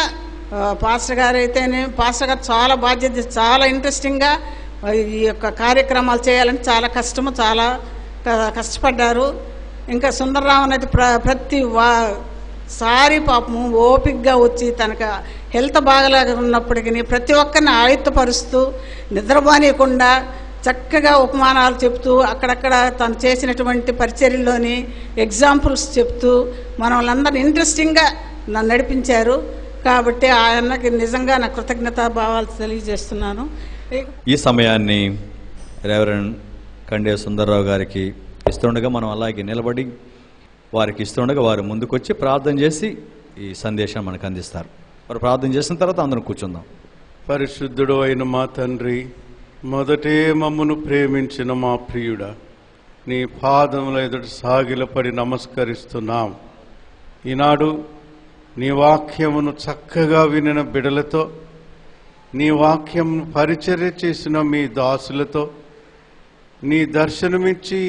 [SPEAKER 8] పాస్టర్ గారు అయితేనే, పాస్టర్ గారు చాలా బాధ్యత, చాలా ఇంట్రెస్టింగ్గా ఈ యొక్క కార్యక్రమాలు చేయాలని చాలా కష్టపడ్డారు. ఇంకా సుందరరామన్ అయితే ప్రతి సారి పాపము ఓపికగా వచ్చి తనకు హెల్త్ బాగలేక ఉన్నప్పటికీ ప్రతి ఒక్కరిని ఆయుత్తపరుస్తూ నిద్రపోనీయకుండా చక్కగా ఉపమానాలు చెప్తూ అక్కడక్కడ తను చేసినటువంటి పరిచర్యల్లోని ఎగ్జాంపుల్స్ చెప్తూ మనల్ని ఇంట్రెస్టింగ్గా నన్ను నడిపించారు. కాబట్టి ఆయనకి నిజంగా నా కృతజ్ఞతా భావాలు తెలియజేస్తున్నాను.
[SPEAKER 1] ఈ సమయాన్ని రెవరెండ్ కండే సుందర్రావు గారికి ఇస్తుండగా మనం అలాగే నిలబడి వారికి ఇస్తుండగా వారు ముందుకొచ్చి ప్రార్థన చేసి ఈ సందేశం మనకు అందిస్తారు. వారు ప్రార్థన చేసిన తర్వాత అందరం కూర్చుందాం.
[SPEAKER 7] పరిశుద్ధుడు అయిన మా తండ్రి, మొదటే మమ్మను ప్రేమించిన మా ప్రియుడా, నీ పాదముల ఎదుట సాగిలపడి నమస్కరిస్తున్నాం. ఈనాడు నీ వాక్యమును చక్కగా వినిన బిడలతో, నీ వాక్యమును పరిచర్య చేసిన మీ దాసులతో, నీ దర్శనమిచ్చి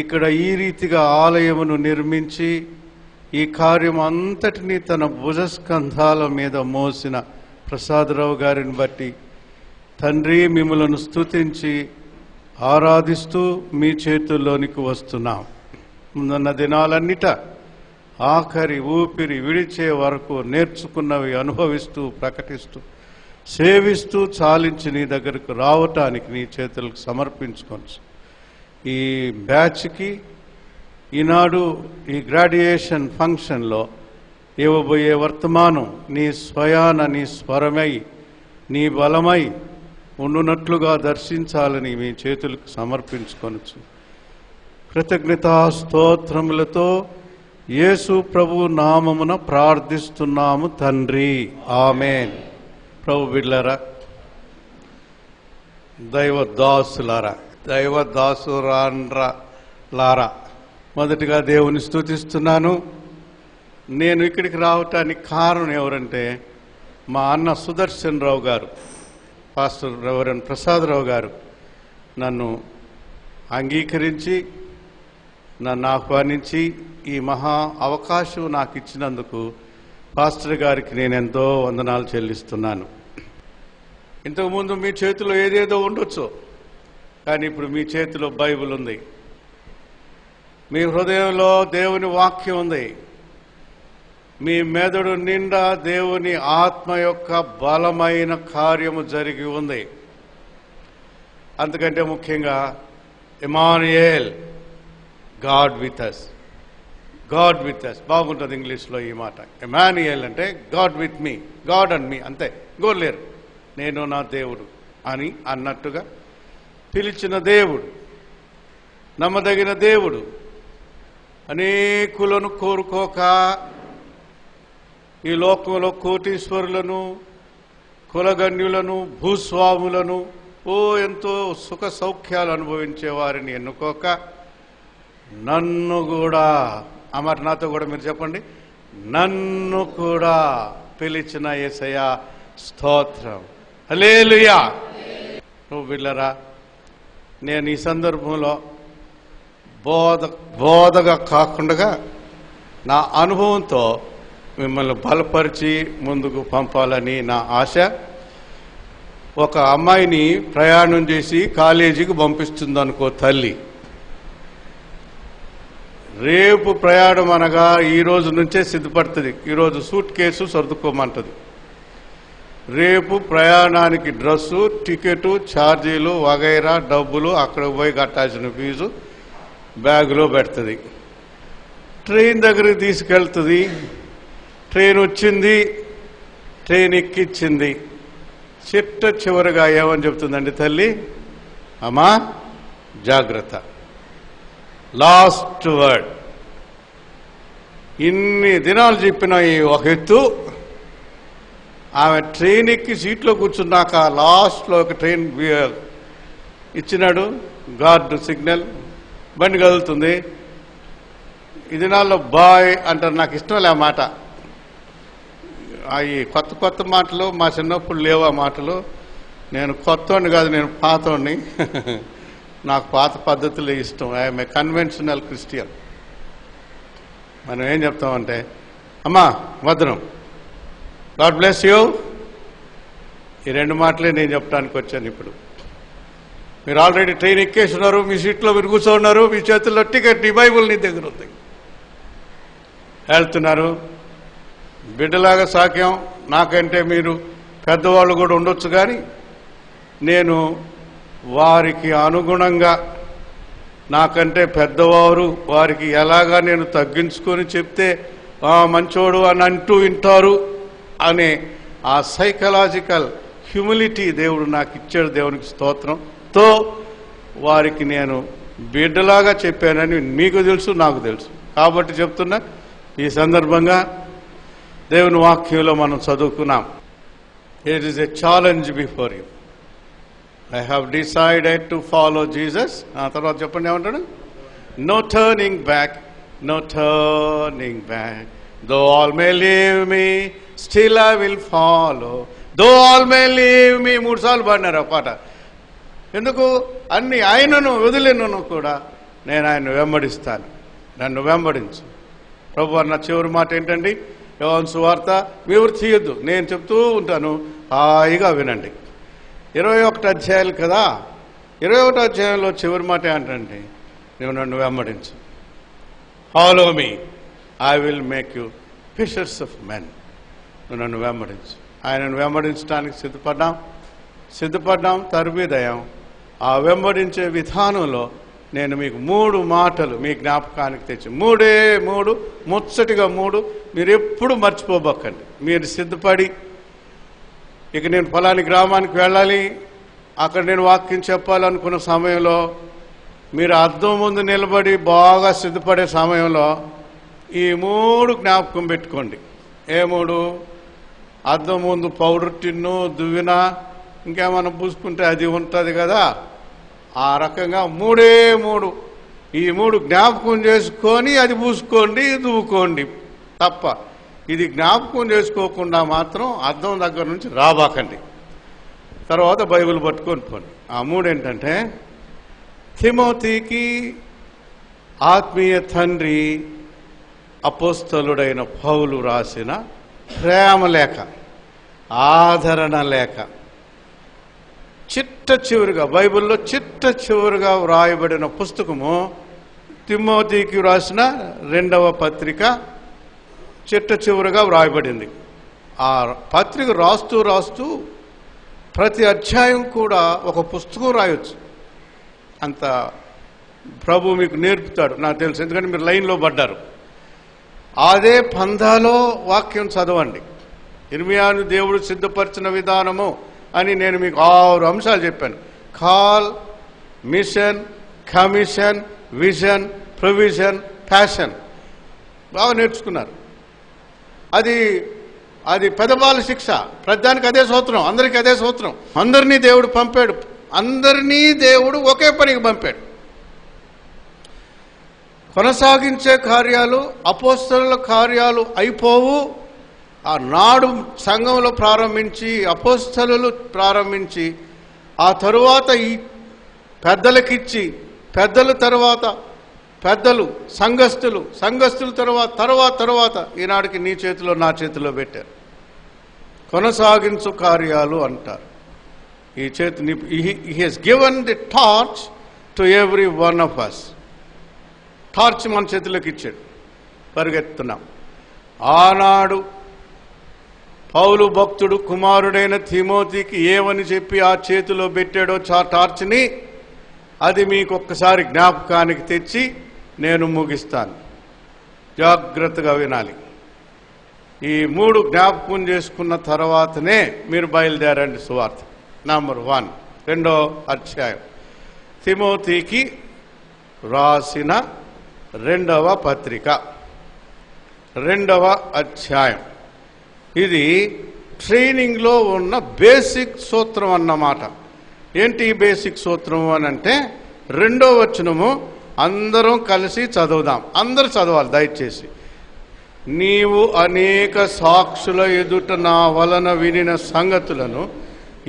[SPEAKER 7] ఇక్కడ ఈ రీతిగా ఆలయమును నిర్మించి ఈ కార్యం అంతటినీ తన భుజస్కంధాల మీద మోసిన ప్రసాదరావు గారిని బట్టి తండ్రి మిమ్మలను స్తుతించి ఆరాధిస్తూ మీ చేతుల్లోనికి వస్తున్నాం. ముందున్న దినాలన్నిట ఆఖరి ఊపిరి విడిచే వరకు నేర్చుకున్నవి అనుభవిస్తూ, ప్రకటిస్తూ, సేవిస్తూ, చాలించి నీ దగ్గరకు రావటానికి నీ చేతులకు సమర్పించుకోవచ్చు. ఈ బ్యాచ్కి ఈనాడు ఈ గ్రాడ్యుయేషన్ ఫంక్షన్లో ఇవ్వబోయే వర్తమానం నీ స్వయాన, నీ స్వరమై, నీ బలమై ఉండునట్లుగా దర్శించాలని మీ చేతులకు సమర్పించుకొనొచ్చు. కృతజ్ఞతా స్తోత్రములతో యేసు ప్రభు నామమున ప్రార్థిస్తున్నాము తండ్రి, ఆమేన్. ప్రభు బిడ్డలారా, దైవదాసులారా, దైవదాసురాండ్రలారా, మొదటిగా దేవుని స్తుతిస్తున్నాను. నేను ఇక్కడికి రావటానికి కారణం ఎవరంటే మా అన్న సుదర్శన్ రావు గారు, పాస్టర్ రెవరెండ్ ప్రసాదరావు గారు నన్ను అంగీకరించి, నన్ను ఆహ్వానించి ఈ మహా అవకాశం నాకు ఇచ్చినందుకు పాస్టర్ గారికి నేను ఎంతో వందనాలు చెల్లిస్తున్నాను. ఇంతకుముందు మీ చేతిలో ఏదేదో ఉండొచ్చు, కానీ ఇప్పుడు మీ చేతిలో బైబిల్ ఉంది, మీ హృదయంలో దేవుని వాక్యం ఉంది, మీ మెదడు నిండా దేవుని ఆత్మ యొక్క బలమైన కార్యము జరిగి ఉంది. అంతకంటే ముఖ్యంగా Emmanuel, God with us, God with us బాగుంటుంది ఇంగ్లీష్లో ఈ మాట. ఇమానుయేల్ అంటే God with me, God and me, అంతే, గోలేరు, నేను నా దేవుడు అని అన్నట్టుగా పిలిచిన దేవుడు, నమ్మదగిన దేవుడు, అనేకులను కోరుకోక ఈ లోకంలో కోటీశ్వరులను, కులగణ్యులను, భూస్వాములను, ఎంతో సుఖ సౌఖ్యాలు అనుభవించే వారిని ఎన్నుకోక నన్ను కూడా, అమర్నాథ్ కూడా మీరు చెప్పండి, నన్ను కూడా పిలిచిన యేసయ్యా స్తోత్రం, హల్లెలూయా. నువ్వు బిడ్డలారా, నేను ఈ సందర్భంలో బోధగా కాకుండా
[SPEAKER 9] నా అనుభవంతో మిమ్మల్ని బలపరిచి ముందుకు పంపాలని నా ఆశ. ఒక అమ్మాయిని ప్రయాణం చేసి కాలేజీకి పంపిస్తుందనుకో తల్లి. రేపు ప్రయాణం అనగా ఈ రోజు నుంచే సిద్ధపడుతుంది. ఈరోజు సూట్ కేసు సర్దుకోమంటుంది. రేపు ప్రయాణానికి డ్రెస్సు, టికెటు, ఛార్జీలు వగైరా డబ్బులు, అక్కడ పోయి కట్టాల్సిన ఫీజు బ్యాగులో పెడుతుంది. ట్రైన్ దగ్గరికి తీసుకెళ్తుంది. ట్రైన్ వచ్చింది, ట్రైన్ ఎక్కించింది. చివరిగా ఏమని చెప్తుందండి తల్లి? అమ్మా జాగ్రత్త, లాస్ట్ వర్డ్. ఇన్ని దినాలు చెప్పిన ఈ ఒక ఎత్తు, ఆమె ట్రైన్ ఎక్కి సీట్లో కూర్చున్నాక లాస్ట్లో ఒక ట్రైన్ ఇచ్చినాడు గార్డు సిగ్నల్, బండి కదులుతుంది. ఈ దినాల్లో బాయ్ అంటారు. నాకు ఇష్టం లే మాట. అవి కొత్త కొత్త మాటలు, మా చిన్నప్పుడు లేవు ఆ మాటలు. నేను కొత్తోడిని కాదు, నేను పాతోడిని. నాకు పాత పద్ధతులే ఇష్టం. I'm a conventional Christian. మనం ఏం చెప్తామంటే, అమ్మా భద్రం, గాడ్ బ్లెస్ యూ. ఈ రెండు మాటలే నేను చెప్పడానికి వచ్చాను. ఇప్పుడు మీరు ఆల్రెడీ ట్రైన్ ఎక్కేసి ఉన్నారు, మీ సీట్లో మీరు కూర్చోన్నారు, మీ చేతుల్లో టికెట్, నీ బైబుల్ నీ దగ్గర ఉంది, వెళ్తున్నారు. బిడ్డలాగా సాక్యం. నాకంటే మీరు పెద్దవాళ్ళు కూడా ఉండొచ్చు, కానీ నేను వారికి అనుగుణంగా, నాకంటే పెద్దవారు వారికి ఎలాగా నేను తగ్గించుకొని చెప్తే మంచోడు అని అంటూ వింటారు అనే ఆ సైకలాజికల్ హ్యూమిలిటీ దేవుడు నాకు ఇచ్చాడు. దేవునికి స్తోత్రంతో వారికి నేను బిడ్డలాగా చెప్పానని మీకు తెలుసు, నాకు తెలుసు. కాబట్టి చెప్తున్నా, ఈ సందర్భంగా దేవుని వాక్యంలో మనం చదువుకున్నాం. It is a challenge before you. I have decided to follow Jesus. ఆ తర్వాత చెప్పండి ఏమంటాడు? No turning back, no turning back. Though all may leave me, still I will follow. Though all may leave me 3 సార్లు పాడినారు ఆ పాట. ఎందుకు? అన్ని ఆయనను వదిలినను కూడా నేను ఆయన వెంబడిస్తాను, నన్ను వెంబడించు. ప్రభు అన్న చివరి మాట ఏంటండి? యోహాను సువార్త, మీరు తీయొద్దు, నేను చెప్తూ ఉంటాను, హాయిగా వినండి. 21 అధ్యాయాలు కదా. 21 అధ్యాయంలో చివరి మాట ఏంటంటే, నువ్వు నన్ను వెంబడించు. Follow me, I will make you fishers of men. నువ్వు నన్ను వెంబడించు. ఆయనను వెంబడించడానికి సిద్ధపడ్డాం, తరుబీదయం. ఆ వెంబడించే విధానంలో నేను మీకు 3 మాటలు మీ జ్ఞాపకానికి తెచ్చి, 3 ముచ్చటిగా 3 మీరు ఎప్పుడు మర్చిపోబక్కండి. మీరు సిద్ధపడి, ఇక నేను ఫలాని గ్రామానికి వెళ్ళాలి, అక్కడ నేను వాక్యం చెప్పాలనుకున్న సమయంలో, మీరు అద్దం ముందు నిలబడి బాగా సిద్ధపడే సమయంలో ఈ 3 జ్ఞాపకం పెట్టుకోండి. ఏ 3? అద్దం ముందు పౌడర్ టిన్ను, దువ్విన, ఇంకేమైనా పూసుకుంటే అది ఉంటుంది కదా, ఆ రకంగా 3 ఈ 3 జ్ఞాపకం చేసుకొని అది పూసుకోండి, దువ్వుకోండి తప్ప ఇది జ్ఞాపకం చేసుకోకుండా మాత్రం అద్దం దగ్గర నుంచి రాబాకండి. తర్వాత బైబిల్ పట్టుకొని పోండి. ఆ 3 ఏంటంటే, తిమోతికి ఆత్మీయ తండ్రి అపోస్తలుడైన పౌలు రాసిన ప్రేమ లేఖ, ఆదరణ లేఖ. చిట్ట బైబిల్లో చివరిగా వ్రాయబడిన పుస్తకము తిమోతికి రాసిన 2వ పత్రిక చివరిగా వ్రాయబడింది. ఆ పత్రిక రాస్తూ ప్రతి అధ్యాయం కూడా ఒక పుస్తకం రాయొచ్చు. అంత ప్రభు మీకు నేర్పుతాడు, నాకు తెలుసు. ఎందుకంటే మీరు లైన్లో పడ్డారు. అదే పందాలో వాక్యం చదవండి. ఇర్మియాను దేవుడు సిద్ధపరిచిన విధానము అని నేను మీకు 6 అంశాలు చెప్పాను. Call, mission, commission, vision, provision, passion. బాగా నేర్చుకున్నారు. అది పెదబాల శిక్ష. ప్రతిదానికి అదే సూత్రం, అందరికీ అదే సూత్రం. అందరినీ దేవుడు పంపాడు, అందరినీ దేవుడు ఒకే పనికి పంపాడు. కొనసాగించే కార్యాలు, అపోస్తలుల కార్యాలు అయిపోవు. ఆ నాడు సంఘంలో ప్రారంభించి, అపోస్తలులు ప్రారంభించి, ఆ తరువాత ఈ పెద్దలకిచ్చి, పెద్దల తర్వాత పెద్దలు, సంఘస్థులు తర్వాత ఈనాడికి నీ చేతిలో నా చేతిలో పెట్టారు. కొనసాగించు కార్యాలు అంటారు. ఈ చేతిని he has given the torch to every one of us. Torch మన చేతిలోకి ఇచ్చాడు, పరిగెత్తున్నాం. ఆనాడు పౌలు భక్తుడు కుమారుడైన తిమోతికి ఏమని చెప్పి ఆ చేతిలో పెట్టాడో టార్చ్ని, అది మీకు ఒక్కసారి జ్ఞాపకానికి తెచ్చి నేను ముగిస్తాను. జాగ్రత్తగా వినాలి. ఈ 3 జ్ఞాపకం చేసుకున్న తర్వాతనే మీరు బయలుదేరండి సువార్త. నంబర్ 1, 2వ అధ్యాయం, తిమోతికి రాసిన 2వ పత్రిక, 2వ అధ్యాయం. ఇది ట్రైనింగ్లో ఉన్న బేసిక్ సూత్రం అన్నమాట. ఏంటి ఈ బేసిక్ సూత్రం అని అంటే, 2వ వచనము అందరం కలిసి చదువుదాం. అందరూ చదవాలి దయచేసి. నీవు అనేక సాక్షుల ఎదుట నా వలన వినిన సంగతులను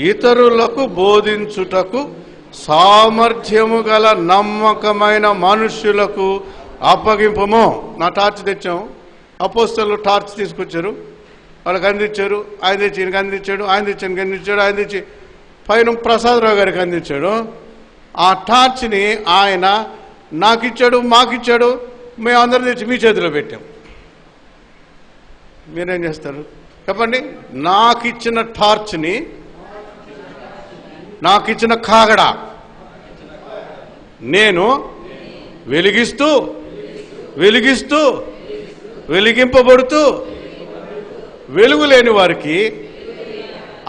[SPEAKER 9] ఇతరులకు బోధించుటకు సామర్థ్యము గల నమ్మకమైన మనుష్యులకు అప్పగింపము. నా టార్చ్ తెచ్చాము. అపోస్తలు టార్చ్ తీసుకొచ్చారు, వాళ్ళకి అందించారు. ఆయన తెచ్చి ఈయనకి అందించాడు, ఆయన తెచ్చి ఈయనకి అందించాడు, ఆయన తెచ్చి పైన ప్రసాదరావు గారికి అందించాడు. ఆ టార్చ్ని ఆయన నాకిచ్చాడు, మాకిచ్చాడు. మేము అందరం తెచ్చి మీ చేతిలో పెట్టాం. మీరేం చేస్తారు చెప్పండి? నాకిచ్చిన టార్చ్ని, నాకిచ్చిన కాగడ నేను వెలిగిస్తూ వెలిగింపబడుతూ వెలుగు లేని వారికి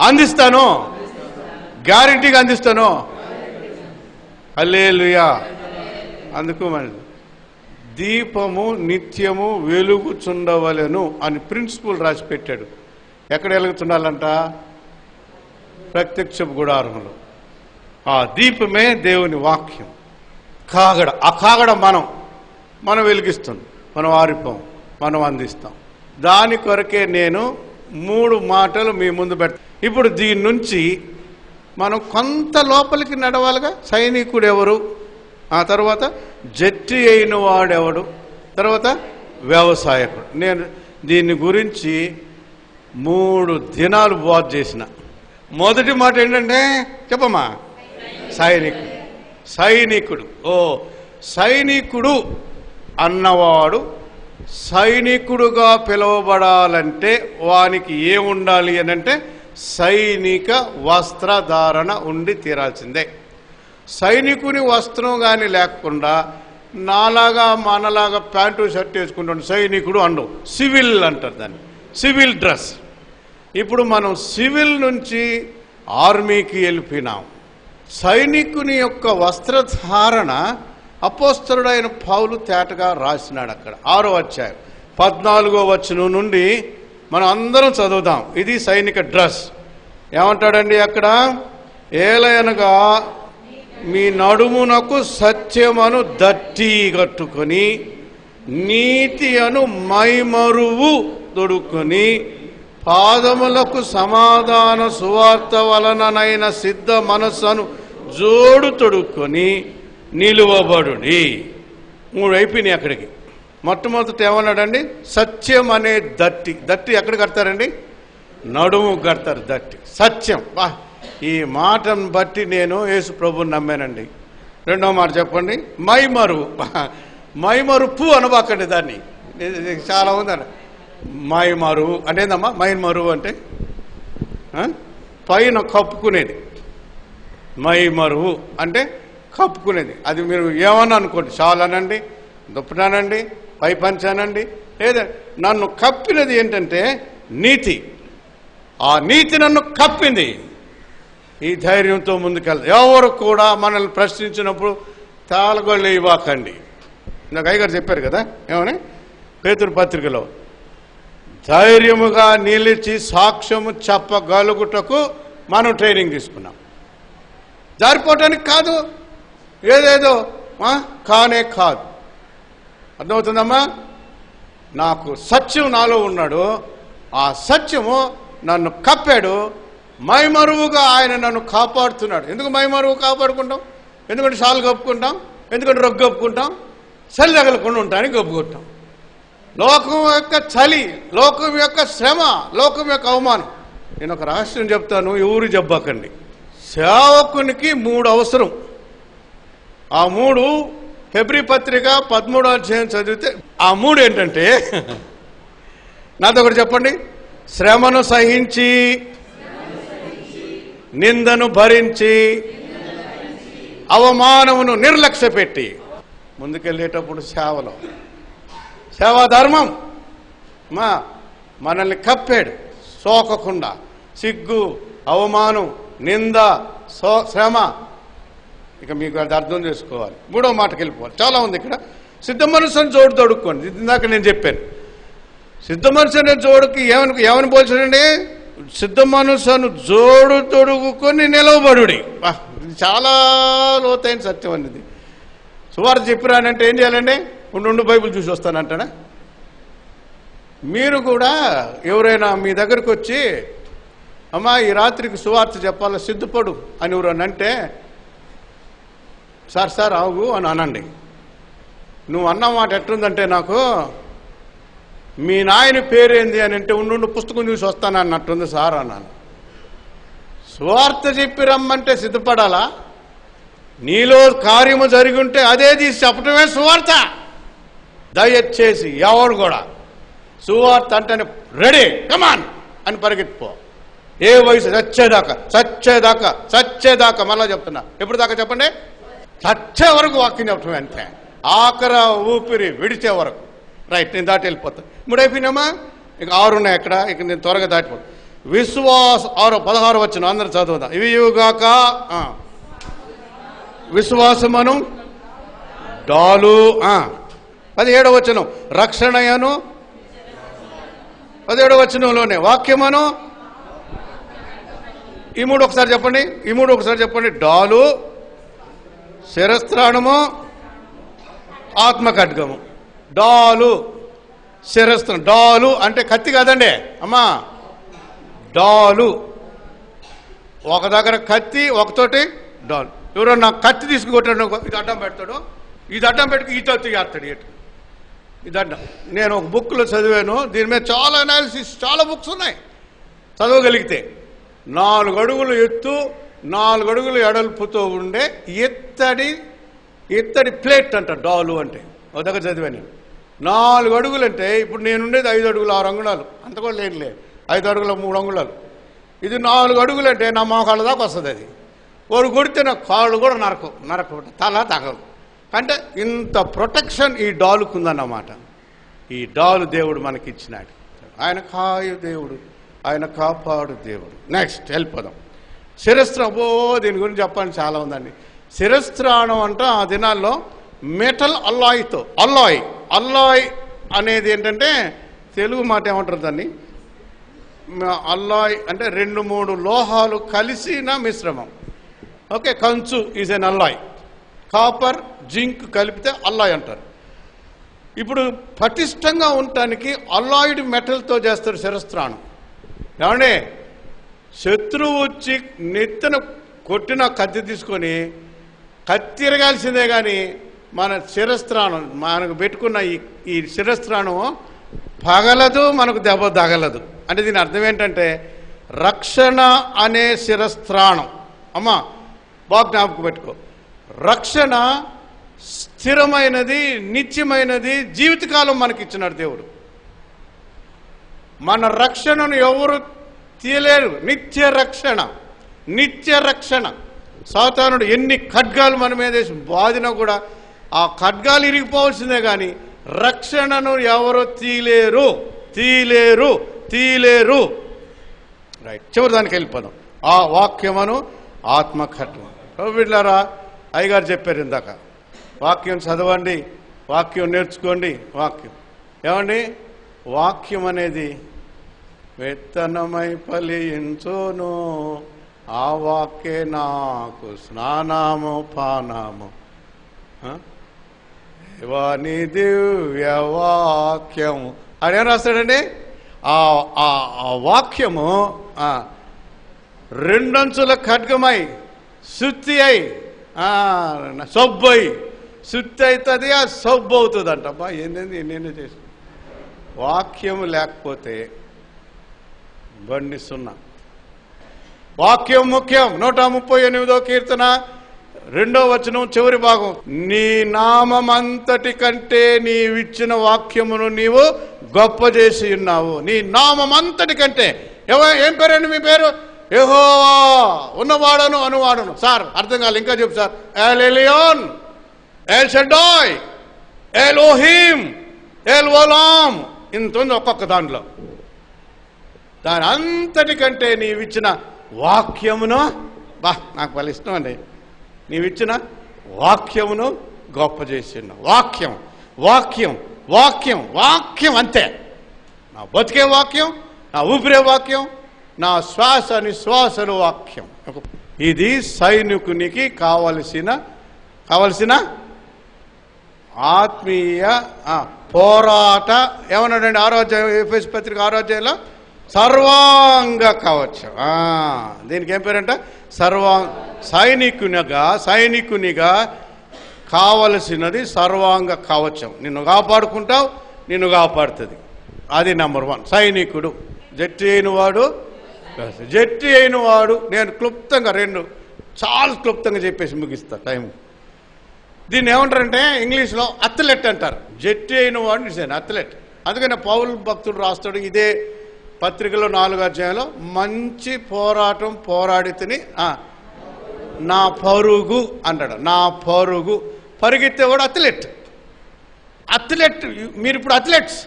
[SPEAKER 9] అందిస్తాను, గ్యారెంటీగా అందిస్తాను. హల్లెలూయా. అందుకు మరి దీపము నిత్యము వెలుగుచుండవలెను అని ప్రిన్సిపల్ రాసి పెట్టాడు. ఎక్కడ వెలుగుతుండాలంట? ప్రత్యక్షపు గుడారంలో. ఆ దీపమే దేవుని వాక్యం. కాగడ, ఆ కాగడ మనం వెలిగిస్తుంది, మనం ఆరిపోం, మనం అందిస్తాం. దాని కొరకే నేను 3 మాటలు మీ ముందు పెడతాను. ఇప్పుడు దీని నుంచి మనం కొంత లోపలికి నడవాలిగా. సైనికుడు ఎవరు, ఆ తర్వాత జట్టి అయిన వాడెవడు, తర్వాత వ్యవసాయకుడు. నేను దీని గురించి 3 దినాలు బోధ చేసిన. మొదటి మాట ఏంటంటే చెప్పమ్మా, సైనికుడు. సైనికుడు అన్నవాడు సైనికుడుగా పిలువబడాలంటే వానికి ఏముండాలి అని అంటే సైనిక వస్త్రధారణ ఉండి తీరాల్సిందే. సైనికుని వస్త్రం కానీ లేకుండా నాలాగా మనలాగా ప్యాంటు షర్ట్ వేసుకుంటాడు సైనికుడు అండవు. సివిల్ అంటారు దాన్ని, సివిల్ డ్రెస్. ఇప్పుడు మనం సివిల్ నుంచి ఆర్మీకి వెళ్ళిపోయినాం. సైనికుని యొక్క వస్త్రధారణ అపోస్తలుడైన పౌలు తేటగా రాసినాడు అక్కడ. 6వ అధ్యాయం 14వ వచనం నుండి మనం అందరం చదువుదాం. ఇది సైనిక డ్రెస్. ఏమంటాడండి అక్కడ? ఏలయనగా మీ నడుమునకు సత్యమను దట్టి కట్టుకొని నీతి అను మైమరువు తొడుక్కొని పాదములకు సమాధాన సువార్త వలననైన సిద్ధ మనస్సును జోడు తొడుక్కొని నిలువబడుడి. 3 అయిపోయినాయి అక్కడికి. మొట్టమొదట ఏమన్నాడండి? సత్యం అనే దట్టి ఎక్కడ కడతారండి? నడుము కడతారు దట్టి. సత్యం. ఈ మాటను బట్టి నేను యేసు ప్రభుని నమ్మానండి. 2వ మాట చెప్పండి, మైమరుపు అనబాకండి దాన్ని. చాలా ఉందండి మైమరువు అంటే ఏందమ్మా? మైమరువు అంటే పైన కప్పుకునేది. మైమరువు అంటే కప్పుకునేది. అది మీరు ఏమన్నా అనుకోండి, చాలానండి, దుప్పటానండి, పై పంచానండి, లేదా నన్ను కప్పినది ఏంటంటే నీతి. ఆ నీతి నన్ను కప్పింది. ఈ ధైర్యంతో ముందుకెళ్తా. ఎవరు కూడా మనల్ని ప్రశ్నించినప్పుడు తాళగొళ్ళు ఇవ్వకండి. నాకు అయ్యగారు చెప్పారు కదా, ఏమని పేతురు పత్రికలో, ధైర్యముగా నిలిచి సాక్ష్యము చెప్పగలుగుటకు మనం ట్రైనింగ్ తీసుకున్నాం. జారిపోవటానికి కాదు, ఏదేదో కానే కాదు. అర్థమవుతుందమ్మా? నాకు సత్యం నాలో ఉన్నాడు. ఆ సత్యము నన్ను కప్పాడు. మైమరువుగా ఆయన నన్ను కాపాడుతున్నాడు. ఎందుకు మైమరువు కాపాడుకుంటాం? ఎందుకంటే షాలు కప్పుకుంటాం, ఎందుకంటే రొగ్గు కప్పుకుంటాం. చలి తగలకుండా ఉండడానికి ఒప్పుకుంటాం. లోకం యొక్క చలి, లోకం యొక్క శ్రమ, లోకం యొక్క అవమానం. నేను ఒక రహస్యం చెప్తాను, ఎవరు చెప్పకండి. సేవకునికి 3 అవసరం. ఆ 3 హెబ్రీ పత్రిక 13వ అధ్యాయం చదివితే ఆ 3 ఏంటంటే, నాతో ఒకటి చెప్పండి. శ్రమను సహించి, నిందను భరించి, అవమానమును నిర్లక్ష్య పెట్టి ముందుకెళ్ళేటప్పుడు సేవలో, సేవాధర్మం మనల్ని కప్పాడు. సోకకుండా, సిగ్గు, అవమానం, నింద, శ్రమ. ఇక మీకు అది అర్థం చేసుకోవాలి. 3వ మాటకి వెళ్ళిపోవాలి. చాలా ఉంది ఇక్కడ. సిద్ధ మనసుని జోడు తొడుక్కోండి. ఇందాక నేను చెప్పాను, సిద్ధ మనసుని జోడుకి ఏమని పోల్చాడండి? సిద్ధ మనసును జోడు తొడుగుకొని నిలవబడుడి. ఇది చాలా లోతైన సత్యం అనేది. సువార్త చెప్పిరానంటే ఏం చేయాలండి? ఉండు బైబిల్ చూసి వస్తానంటాడా? మీరు కూడా ఎవరైనా మీ దగ్గరకు వచ్చి, అమ్మా ఈ రాత్రికి సువార్త చెప్పాలా, సిద్ధపడు అని ఎవరని అంటే, సార్ ఆగు అని అనండి. నువ్వు అన్న మాట ఎట్లుందంటే, నాకు మీ నాయన పేరేంది అని అంటే, ఉండు పుస్తకం చూసి వస్తాను అన్నట్టుంది సార్ అన్నాను. సువార్త చెప్పి రమ్మంటే సిద్ధపడాలా? నీలో కార్యము జరిగి ఉంటే అదే తీసి చెప్పటమే సువార్త. దయచేసి ఎవరు కూడా సువార్త అంటేనే రెడీ కమాన్ అని పరిగెత్తిపో. ఏ వయసు చచ్చేదాకా మళ్ళా చెప్తున్నా. ఎప్పుడు దాకా చెప్పండి? చచ్చే వరకు వాక్యం చెప్పటమే అంతే. ఆఖర ఊపిరి విడిచే వరకు. రైట్, నేను దాటి వెళ్ళిపోతాను. 3 అయిపోయినామా? ఇక 6 ఉన్నాయి అక్కడ. ఇక నేను త్వరగా దాటిపోతాను. విశ్వాస 16 వచ్చిన అందరూ చదువుదాం. ఇవి ఇవిగాక విశ్వాసమను డాలు. 17వ వచనం రక్షణయను. 17వ వచనంలోనే వాక్యమను. ఈ 3 ఒకసారి చెప్పండి. డాలు, శిరస్త్రాణము, ఆత్మఖడ్గము. డాలు, శిరస్త్రం. డాలు అంటే కత్తి కాదండి అమ్మా. డాలు ఒక దగ్గర కత్తి, ఒకతోటి డాలు. ఎవరన్నా కత్తి తీసుకుకొట్టాడు, ఇది అడ్డం పెడతాడు, ఇది అడ్డం పెట్టుకు ఈ తత్తి చేస్తాడు. ఇది అడ్డం. నేను ఒక బుక్లో చదివాను, దీని మీద చాలా అనాలిసిస్, చాలా బుక్స్ ఉన్నాయి చదవగలిగితే. 4 అడుగులు ఎత్తు, 4 అడుగులు ఎడల్పుతో ఉండే ఇత్తడి ప్లేట్ అంట డాలు అంటే. ఒక దగ్గర చదివాను నేను. 4 అడుగులు అంటే, ఇప్పుడు నేనుండేది 5 అడుగులు 6 అంగుళాలు, అంత కూడా లేదు, 5 అడుగుల 3 అంగుళాలు. ఇది 4 అడుగులు అంటే నా మోకాళ్ళ దాకా వస్తుంది. అది వాడు కొడితే నా కాళ్ళు కూడా నరకు తల తగదు. అంటే ఇంత ప్రొటెక్షన్ ఈ డాలుకుందన్నమాట. ఈ డాలు దేవుడు మనకిచ్చినాడు. ఆయన కాయు దేవుడు, ఆయన కాపాడు దేవుడు. నెక్స్ట్ వెళ్ళిపోదాం. శిరస్త్రం. దీని గురించి చెప్పాలని చాలా ఉందండి. శిరస్త్రాణం అంటే ఆ దినాల్లో మెటల్ అల్లాయ్తో, అల్లాయ్ అనేది ఏంటంటే తెలుగు మాట ఏమంటారు దాన్ని? అల్లాయ్ అంటే 2-3 లోహాలు కలిసిన మిశ్రమం. ఓకే, కంచు is an alloy. Copper, zinc కలిపితే అల్లాయ్ అంటారు. ఇప్పుడు పటిష్టంగా ఉండటానికి అల్లాయిడ్ మెటల్తో చేస్తారు శిరస్త్రాణం. ఏమంటే శత్రువు వచ్చి నెత్తిన కొట్టిన కత్తి తీసుకొని కత్తిరగాల్సిందే కానీ మన శిరస్త్రాణం, మనకు పెట్టుకున్న ఈ శిరస్త్రాణం పగలదు, మనకు దెబ్బ తగలదు. అంటే దీని అర్థం ఏంటంటే రక్షణ అనే శిరస్త్రాణం. అమ్మా బాగా జ్ఞాపకం పెట్టుకో. రక్షణ స్థిరమైనది, నిత్యమైనది, జీవితకాలం మనకిచ్చినాడు దేవుడు. మన రక్షణను ఎవరు తీయలేరు. నిత్య రక్షణ. సాతానుడు ఎన్ని ఖడ్గాలు మన మీద వేసి బాధినా కూడా ఆ ఖడ్గాలు ఇరిగిపోవాల్సిందే కానీ రక్షణను ఎవరు తీలేరు. రైట్, చివరి దానికి వెళ్ళిపోదాం. ఆ వాక్యమును ఆత్మఖడ్గం. వీళ్ళారా అయ్యగారు చెప్పారు ఇందాక, వాక్యం చదవండి, వాక్యం నేర్చుకోండి. వాక్యం ఏమండి? వాక్యం అనేది విత్తనమై ఫలించును, ఆ వాక్యే నాకు స్నానము పానము. వాని దివ్య వాక్యము అదేం రాస్తాడండి? ఆ వాక్యము 2 అంచుల ఖడ్గమై, శుద్ధి అయి, సొబ్బై, శుద్ధి అవుతుంది, ఆ సబ్బు అవుతుంది అంట. అబ్బా ఏంటంది ఎన్నెన్నో చేసి వాక్యం లేకపోతే బండి సున్నా. వాక్యం ముఖ్యం. 138వ కీర్తన 2వ వచనం చివరి భాగం, నీ నామమంతటి కంటే నీవిచ్చిన వాక్యమును నీవు గొప్ప చేసి ఉన్నావు. నీ నామమంతటి కంటే. ఏం పేరండి మీ పేరు? యెహోవా, ఉన్నవాడను అనువాడను. సార్ అర్థం కాదు, ఇంకా చెప్పు sir. El Elyon, El Shaddai, Elohim, El Olam. ఇంత ఉంది ఒక్కొక్క దాంట్లో. దాని అంతటికంటే నీవిచ్చిన వాక్యమును, నాకు వాళ్ళ ఇష్టం అండి, నీవిచ్చిన వాక్యమును గొప్ప చేసిన. వాక్యం వాక్యం వాక్యం వాక్యం అంతే. నా బతికే వాక్యం, నా ఊపిరే వాక్యం, నా శ్వాస నిశ్వాసలు వాక్యం. ఇది సైనికునికి కావలసిన ఆత్మీయ పోరాట. ఏమన్నాడండి 6వ అధ్యాయం, ఎఫెసీ పత్రిక 6వ అధ్యాయంలో? సర్వాంగ కవచం. దీనికి ఏం పేరంట? సైనికునిగా కావలసినది సర్వాంగ కవచం. నిన్ను కాపాడుకుంటావు, నిన్ను కాపాడుతుంది. అది నెంబర్ 1. సైనికుడు జట్టి అయిన వాడు. నేను క్లుప్తంగా చాలా క్లుప్తంగా చెప్పేసి ముగిస్తా టైం. దీన్ని ఏమంటారంటే ఇంగ్లీష్లో అథ్లెట్ అంటారు. జట్టి అయిన వాడు నిజాను అథ్లెట్. అందుకని పౌలు భక్తుడు రాస్తాడు ఇదే పత్రికలో 4వ అధ్యాయంలో, మంచి పోరాటం పోరాడి తిని నా పరుగు అంటాడు. నా పరుగు పరిగెత్తేవాడు అథ్లెట్. మీరు ఇప్పుడు అథ్లెట్స్.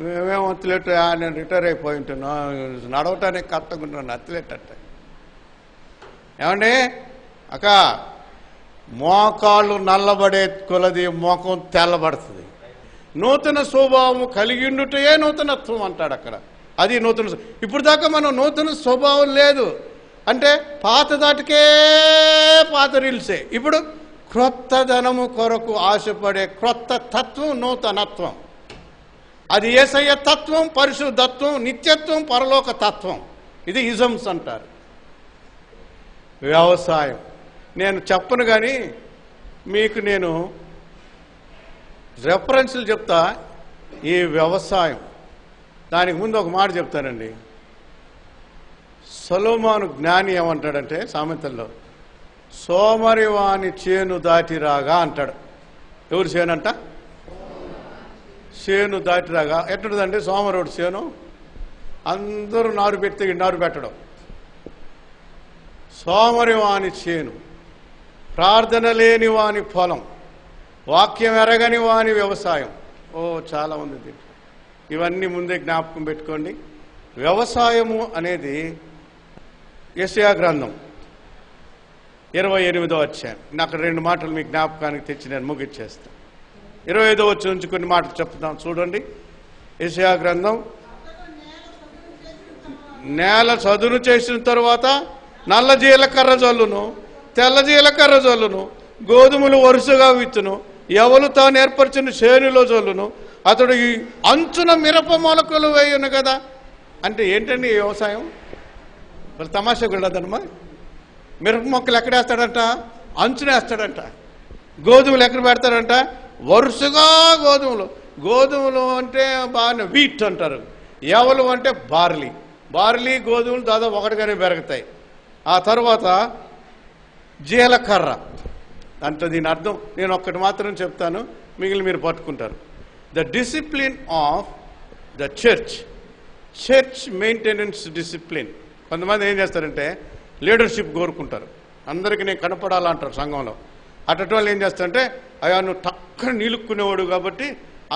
[SPEAKER 9] మేమేం అథ్లెట్? నేను రిటైర్ అయిపోయి ఉంటున్నా, నడవటానికి కష్టంగా అథ్లెట్ అంటే. ఏమండి అక్క, మోకాళ్ళు నల్లబడే కొలది మోకం తెల్లబడుతుంది. నూతన స్వభావం కలిగి ఉండుటే నూతనత్వం అంటాడు అక్కడ. అది నూతన. ఇప్పుడు దాకా మనం నూతన స్వభావం లేదు అంటే పాత దాటికే పాత రీల్సే. ఇప్పుడు క్రొత్త ధనము కొరకు ఆశపడే క్రొత్త తత్వం నూతనత్వం. అది యేసయ్య తత్వం, పరిశుద్ధత్వం, నిత్యత్వం, పరలోక తత్వం. ఇది ఇజమ్స్ అంటారు. వ్యవసాయం నేను చెప్పను కానీ మీకు నేను రెఫరెన్స్లు చెప్తా. ఈ వ్యవసాయం దానికి ముందు ఒక మాట చెప్తానండి. సొలొమోను జ్ఞాని ఏమంటాడంటే సామెతల్లో, సోమరివాని చేను దాటిరాగా అంటాడు. ఎవరు చేను అంట? చేను దాటిరాగా. ఎట్లుంటుందంటే సోమరుడు చేను, అందరూ నారు పెడితే నారు పెట్టడం. సోమరివాని చేను, ప్రార్థన లేని వాని పొలం, వాక్యం ఎరగని వాని వ్యవసాయం. చాలా ఉంది దీంట్లో. ఇవన్నీ ముందే జ్ఞాపకం పెట్టుకోండి. వ్యవసాయము అనేది యెషయా గ్రంథం 28వ అధ్యాయం. నాకు 2 మాటలు మీ జ్ఞాపకానికి తెచ్చి నేను ముగిచ్చేస్తాను. 25వ వచనం నుంచి కొన్ని మాటలు చెప్తాం చూడండి. యెషయా గ్రంథం, నేల చదును చేసిన తరువాత నల్ల జీలకర్ర జల్లును, తెల్ల జీలకర్ర జల్లును, గోధుమలు వరుసగా విత్తును, ఎవరు తాను ఏర్పరిచిన చేనులో జల్లును, అతడు ఈ అంచున మిరప మొలకలు వేయును కదా. అంటే ఏంటండి ఈ వ్యవసాయం? మరి తమాషా వెళ్ళదనమా. మిరప మొక్కలు ఎక్కడేస్తాడంట? అంచునేస్తాడంట. గోధుమలు ఎక్కడ పెడతాడంట? వరుసగా గోధుమలు అంటే బాగా వీట్ అంటారు. ఎవలు అంటే బార్లీ గోధుమలు దాదాపు ఒకటిగానే పెరుగుతాయి. ఆ తర్వాత జీలకర్ర అంటే దీని అర్థం నేను ఒక్కటి మాత్రం చెప్తాను, మిగిలిన మీరు పట్టుకుంటారు. The discipline of the church maintenance discipline. కొంతమంది ఏం చేస్తారంటే లీడర్షిప్ కోరుకుంటారు, అందరికీ నేను కనపడాలంటారు సంఘంలో. అటువంటి వాళ్ళు ఏం చేస్తారంటే, అయ్యా నువ్వు టక్కన నిలుక్కునేవాడు కాబట్టి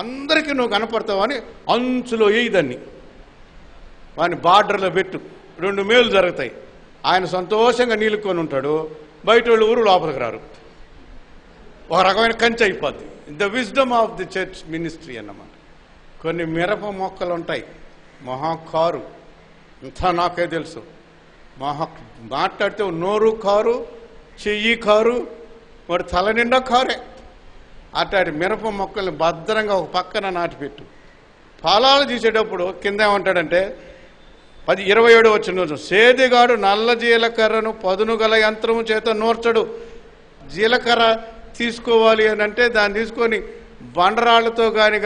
[SPEAKER 9] అందరికీ నువ్వు కనపడతావని అంచులో వేయదాన్ని, వాడిని బార్డర్లో పెట్టు, 2 మేలు జరుగుతాయి. ఆయన సంతోషంగా నిలుక్కొని ఉంటాడు, బయట వాళ్ళు ఊరు లోపలికి రారు. ఒక రకమైన కంచె అయిపోద్ది. The wisdom of the church ministry అన్నమాట. కొన్ని మిరప మొక్కలు ఉంటాయి, మహాకారు, ఇంత నాకే తెలుసు. మాట్లాడితే నోరు కారు, చెయ్యి కారు, వాడు తల నిండా కారే. అట్లాంటి మిరప మొక్కల్ని భద్రంగా ఒక పక్కన నాటిపెట్టు. ఫలాలు తీసేటప్పుడు కింద ఏమంటాడంటే 27వ వచనం, సేదిగాడు నల్ల జీలకర్రను పదును గల యంత్రము చేత నూర్చడు. జీలకర్ర తీసుకోవాలి అని అంటే దాన్ని తీసుకొని బండరాళ్ళతో కానీ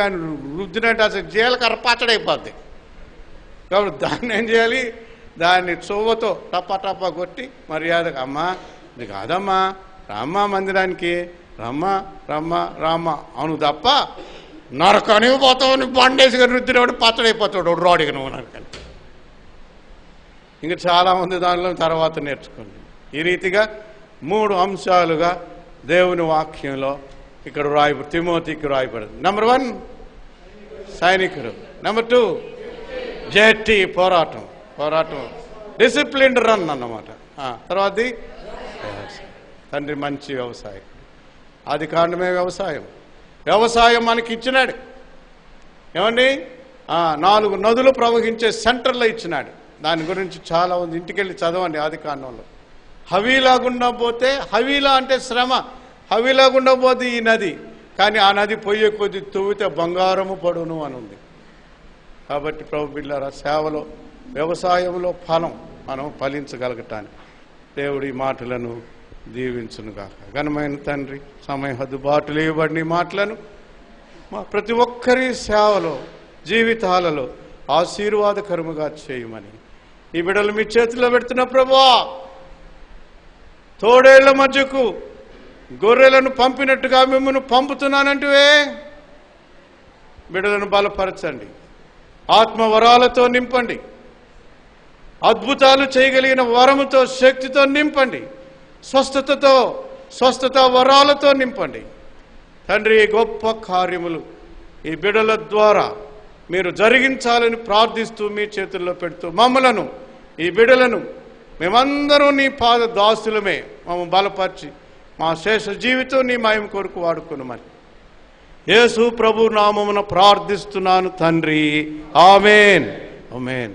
[SPEAKER 9] రుద్దినట్టు అసలు జీలకర్ర పచ్చడైపోద్ది. కాబట్టి దాన్ని ఏం చేయాలి, దాన్ని చువ్వతో టపా టపా కొట్టి మర్యాదగా, అమ్మా ఇది కాదమ్మా, రామ్మా మందిరానికి, రమ్మా రమ్మా రామ్మా అను తప్ప నరకని పోతావు, బండేసిగా రుద్దినవాడు పచ్చడైపోతాడు రోడ్డుగా నువ్వు నరకని. ఇంకా చాలామంది దానిలో తర్వాత నేర్చుకోండి. ఈ రీతిగా 3 అంశాలుగా దేవుని వాక్యంలో ఇక్కడ తిమోతికి రాయబడింది. నెంబర్ 1 సైనికుడు, నెంబర్ 2 జెట్టి పోరాటం డిసిప్లిన్డ్ రన్ అన్నమాట. తర్వాతది తండ్రి మంచి వ్యవసాయం, ఆది కాండమే వ్యవసాయం మనకి ఇచ్చినాడు. ఏమండి 4 నదులు ప్రవహించే సెంటర్లో ఇచ్చినాడు. దాని గురించి చాలా ఉంది, ఇంటికెళ్ళి చదవండి ఆది కాండంలో. హవీలాగుండా పోతే, హవీలా అంటే శ్రమ, హవీలాగుండా పోతే ఈ నది, కానీ ఆ నది పొయ్యే కొద్ది తవ్వితే బంగారము పడును అని ఉంది. కాబట్టి ప్రభు బిడ్డలారా, సేవలో వ్యవసాయంలో ఫలం మనం ఫలించగలగటానికి దేవుడి మాటలను దీవించునుగాక. ఘనమైన తండ్రి, సమయ హద్దుబాటులు ఇవ్వబడిన మాటలను మా ప్రతి ఒక్కరి సేవలో జీవితాలలో ఆశీర్వాదకరముగా చేయమని ఈ బిడ్డలు మీ చేతిలో పెడుతున్న ప్రభువా, తోడేళ్ల మధ్యకు గొర్రెలను పంపినట్టుగా మిమ్మల్ని పంపుతున్నానంటే బిడ్డలను బలపరచండి, ఆత్మవరాలతో నింపండి, అద్భుతాలు చేయగలిగిన వరముతో శక్తితో నింపండి, స్వస్థత వరాలతో నింపండి తండ్రి. గొప్ప కార్యములు ఈ బిడ్డల ద్వారా మీరు జరిగించాలని ప్రార్థిస్తూ మీ చేతుల్లో పెడుతూ మమ్మలను, ఈ బిడ్డలను మేమందరం నీ పాద దాసులమే, మమ్మల్ని బలపరిచి మా శేష జీవితం నీ మహిమ కొరకు వాడుకున్నామని యేసు ప్రభు నామమున ప్రార్థిస్తున్నాను తండ్రి. Amen amen.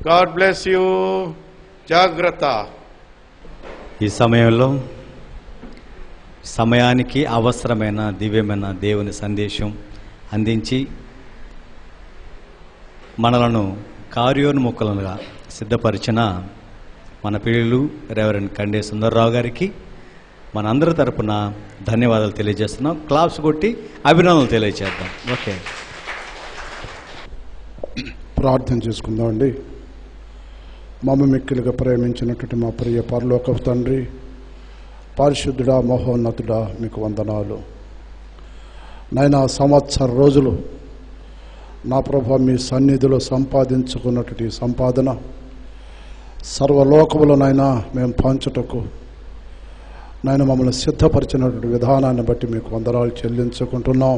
[SPEAKER 9] God bless you. జాగ్రత్త.
[SPEAKER 1] ఈ సమయంలో సమయానికి అవసరమైన దివ్యమైన దేవుని సందేశం అందించి మనలను కార్యోన్ముఖులుగా సిద్ధపరిచిన మన పిల్లలు రెవరెండ్ కండే సుందర్రావు గారికి మనందరి తరపున ధన్యవాదాలు తెలియజేస్తున్నాం. క్లాప్స్ కొట్టి అభినందనలు తెలియజేద్దాం. ఓకే,
[SPEAKER 10] ప్రార్థన చేసుకుందామండి. మమ్మ మిక్కిలుగా ప్రేమించినటువంటి మా ప్రియ పరలోకపు తండ్రి, పరిశుద్ధుడా, మహోన్నతుడా, మీకు వందనాలు. నైనా సంవత్సర రోజులు నా ప్రభు మీ సన్నిధిలో సంపాదించుకున్నటువంటి సంపాదన సర్వలోకములనైనా మేము పంచుటకు నాయన మమ్మల్ని సిద్ధపరిచినటువంటి విధానాన్ని బట్టి మీకు వందనాలు చెల్లించుకుంటున్నాం.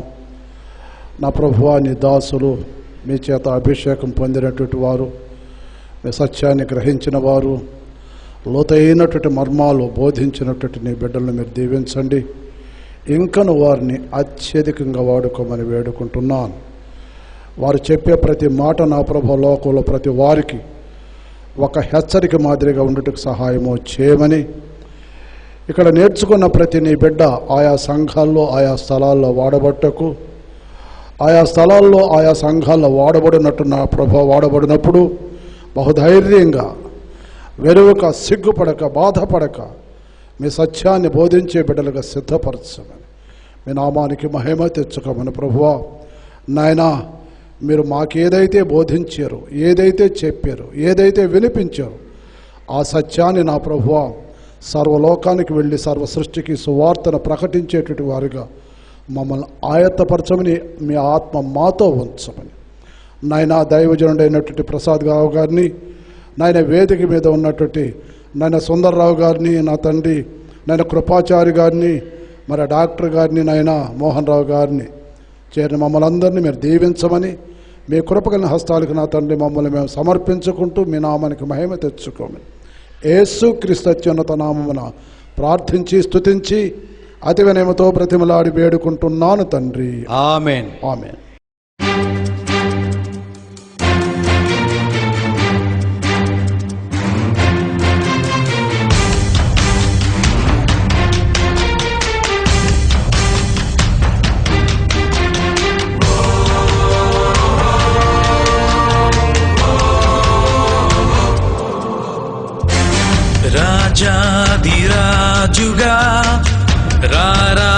[SPEAKER 10] నా ప్రభువా, నీ దాసులు మీ చేత అభిషేకం పొందినటువంటి వారు, మీ సత్యాన్ని గ్రహించిన వారు, లోతైనటువంటి మర్మాలు బోధించినటువంటి నీ బిడ్డలను మీరు దీవించండి. ఇంకను వారిని అత్యధికంగా వాడుకోమని వేడుకుంటున్నాను. వారు చెప్పే ప్రతి మాట నా ప్రభు లోకంలో ప్రతి వారికి ఒక హెచ్చరిక మాదిరిగా ఉండటకు సహాయము చేయమని, ఇక్కడ నేర్చుకున్న ప్రతి నీ బిడ్డ ఆయా సంఘాల్లో ఆయా స్థలాల్లో వాడబట్టకు, ఆయా స్థలాల్లో ఆయా సంఘాల్లో వాడబడినట్టు నా ప్రభు వాడబడినప్పుడు బహుధైర్యంగా, వెరువక, సిగ్గుపడక, బాధపడక మీ సత్యాన్ని బోధించే బిడ్డలుగా సిద్ధపరచమని, మీ నామానికి మహిమ తెచ్చుకోమని ప్రభువా. నాయనా, మీరు మాకేదైతే బోధించారో, ఏదైతే చెప్పారో, ఏదైతే వినిపించారో ఆ సత్యాన్ని నా ప్రభువా సర్వలోకానికి వెళ్ళి సర్వ సృష్టికి సువార్తను ప్రకటించేటువంటి వారిగా మమ్మల్ని ఆయత్తపరచమని, మీ ఆత్మ మాతో ఉంచమని నాయన. దైవజనుడైనటువంటి ప్రసాద్ రావు గారిని, నాయన వేదిక మీద ఉన్నటువంటి నాయన సుందర్రావు గారిని, నా తండ్రి నాయన కృపాచారి గారిని, మరి డాక్టర్ గారిని, నాయన మోహన్ రావు గారిని చేరిన మమ్మల్ని అందరినీ మీరు దీవించమని, మీ కృపగలిగిన హస్తాలకు నా తండ్రి మమ్మల్ని మేము సమర్పించుకుంటూ మీ నామానికి మహిమ తెచ్చుకోమని యేసు క్రీస్తు అత్యున్నత నామమున ప్రార్థించి స్తుతించి అతి వినయముతో బ్రతిమలాడి వేడుకుంటున్నాను తండ్రి.
[SPEAKER 1] ఆమేన్.
[SPEAKER 10] ఆమేన్.
[SPEAKER 3] రాజాదిరాజుగా రారా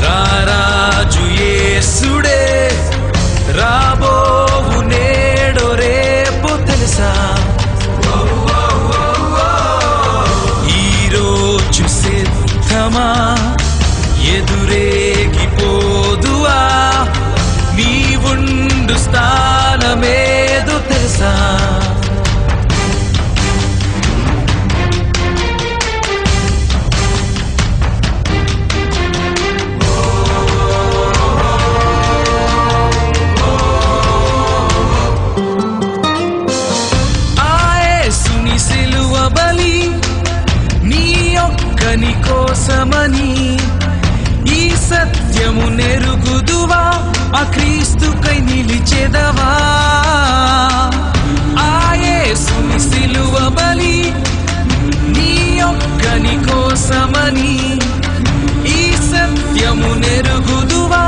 [SPEAKER 3] రారాజు యేసుడే రాబోవు నేడో రేపు తెలుసా ఈరోజు సిద్ధమా ఎదురేగిపోదువా నీవుండు స్థానమేదో తెలుసా నీ కోసమని ఈ సత్యము నెరుగుదువా ఆ క్రీస్తుకై నిలిచెదవా ఆ యేసుని సిలువ బలి నీ ఒక్కని కోసమని ఈ సత్యము నెరుగుదువా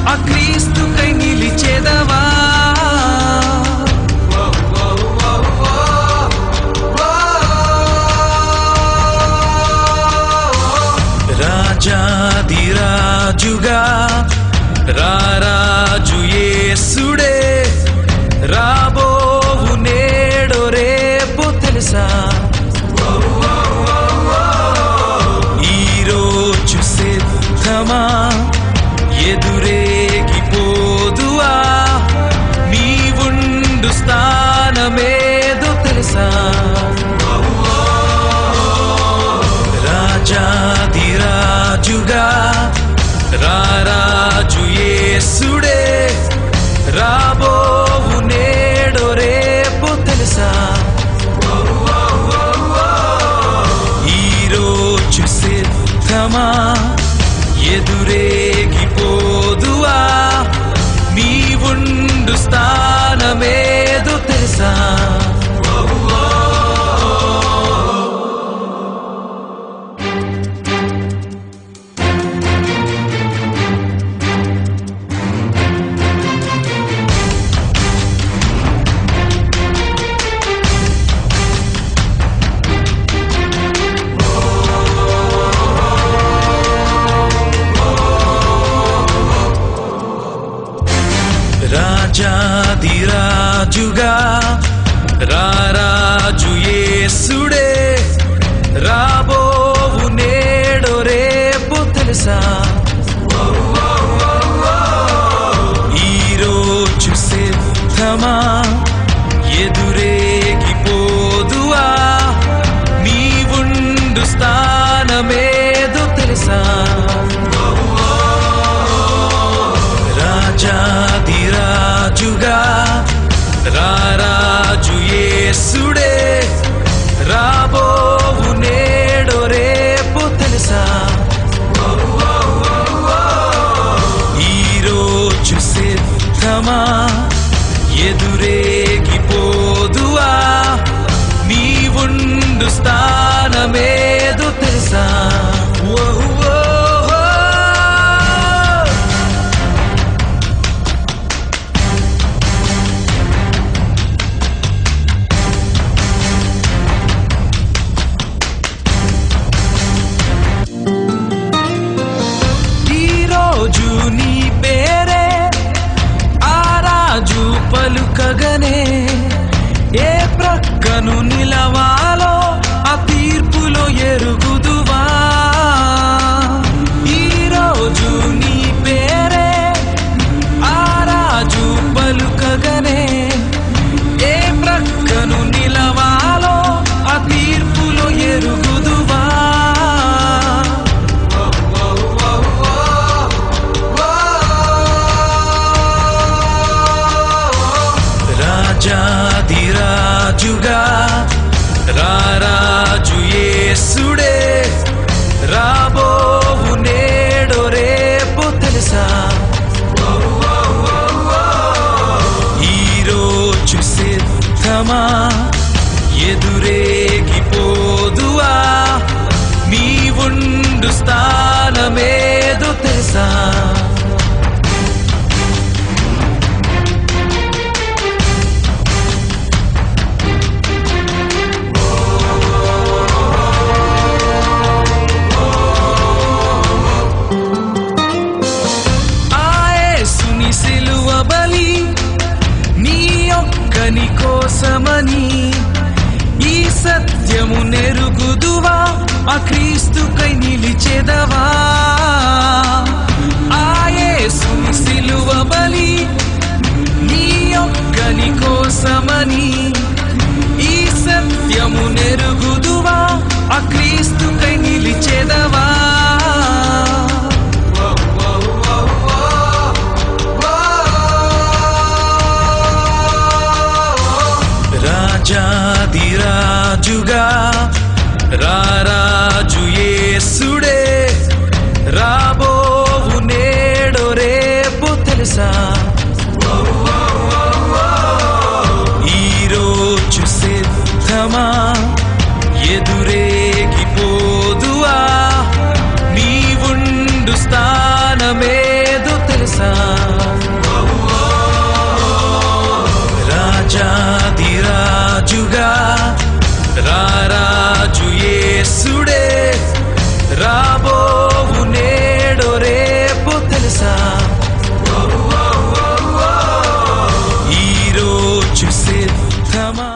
[SPEAKER 3] ఆ క్రీస్తుకై నిలిచెదవా రాజాదిరాజుగా రారాజు యేసుడే రాబోవు నేడో రేపు తెలుసా ఈరోజు సిద్ధమా ఎదురేగిపోదువా నీవుండు స్థానమేదో తెలుసా రాజాదిరాజుగా రారాజు యేసుడే రాబోవు నేడో రేపు తెలుసా ఈరోజు సిద్ధమా ఎదురేగిపోదువా నీవుండు స్థానమేదో తెలుసా రాజాదిరాజుగా రారాజు యేసుడే రాబోవు నేడో రేపు తెలుసా ఈరోజు సిద్ధమా ఎదురేగిపోదువా నీవుండు స్థానమేదో తెలుసా రాజాదిరాజుగా రారాజు యేసుడే రాబోవు నేడో రేపు తెలుసా ఈరోజు సిద్ధమా ఎదురేగిపోదువా నీవుండు స్థానమేదో తెలుసా నీ పేరే ఆరాజు పలుకగనే ఏ ప్రక్కను నిలవాలో ఆ తీర్పులో ఎరుగుదువా ఈరోజు నీ పేరే ఆరాజు పలుకగనే ఏ ప్రక్కను నిలవాలో ఆ తీర్పులో ఎరుగుదువా రాజాదిరాజుగా రారాజు యేసుడే రాబోవు నేడో రేపు తెలుసా ఈరోజు సిద్ధమా ఎదురేగిపోదువా నీవుండు స్థానమేదో తెలుసా కోసమని ఈ సత్యము నెరుగుదువా ఆ క్రీస్తుకై నిలిచెదవా ఆ యేసుని సిలువ బలి నీ ఒక్కని కోసమని ఈ సత్యము నెరుగుదువా ఆ క్రీస్తుకై నిలిచెదవా రాజాదిరాజుగా రారాజు యేసుడే రాబోవు నేడో రేపు తెలుసా ఈరోజు సిద్ధమా ఎదురేగిపోదువా నీవుండు స్థానమేదో తెలుసా రాజాదిరాజుగా రారాజు యేసుడే రాబోవు నేడో రేపు తెలుసా ఈరోజు సిద్ధమా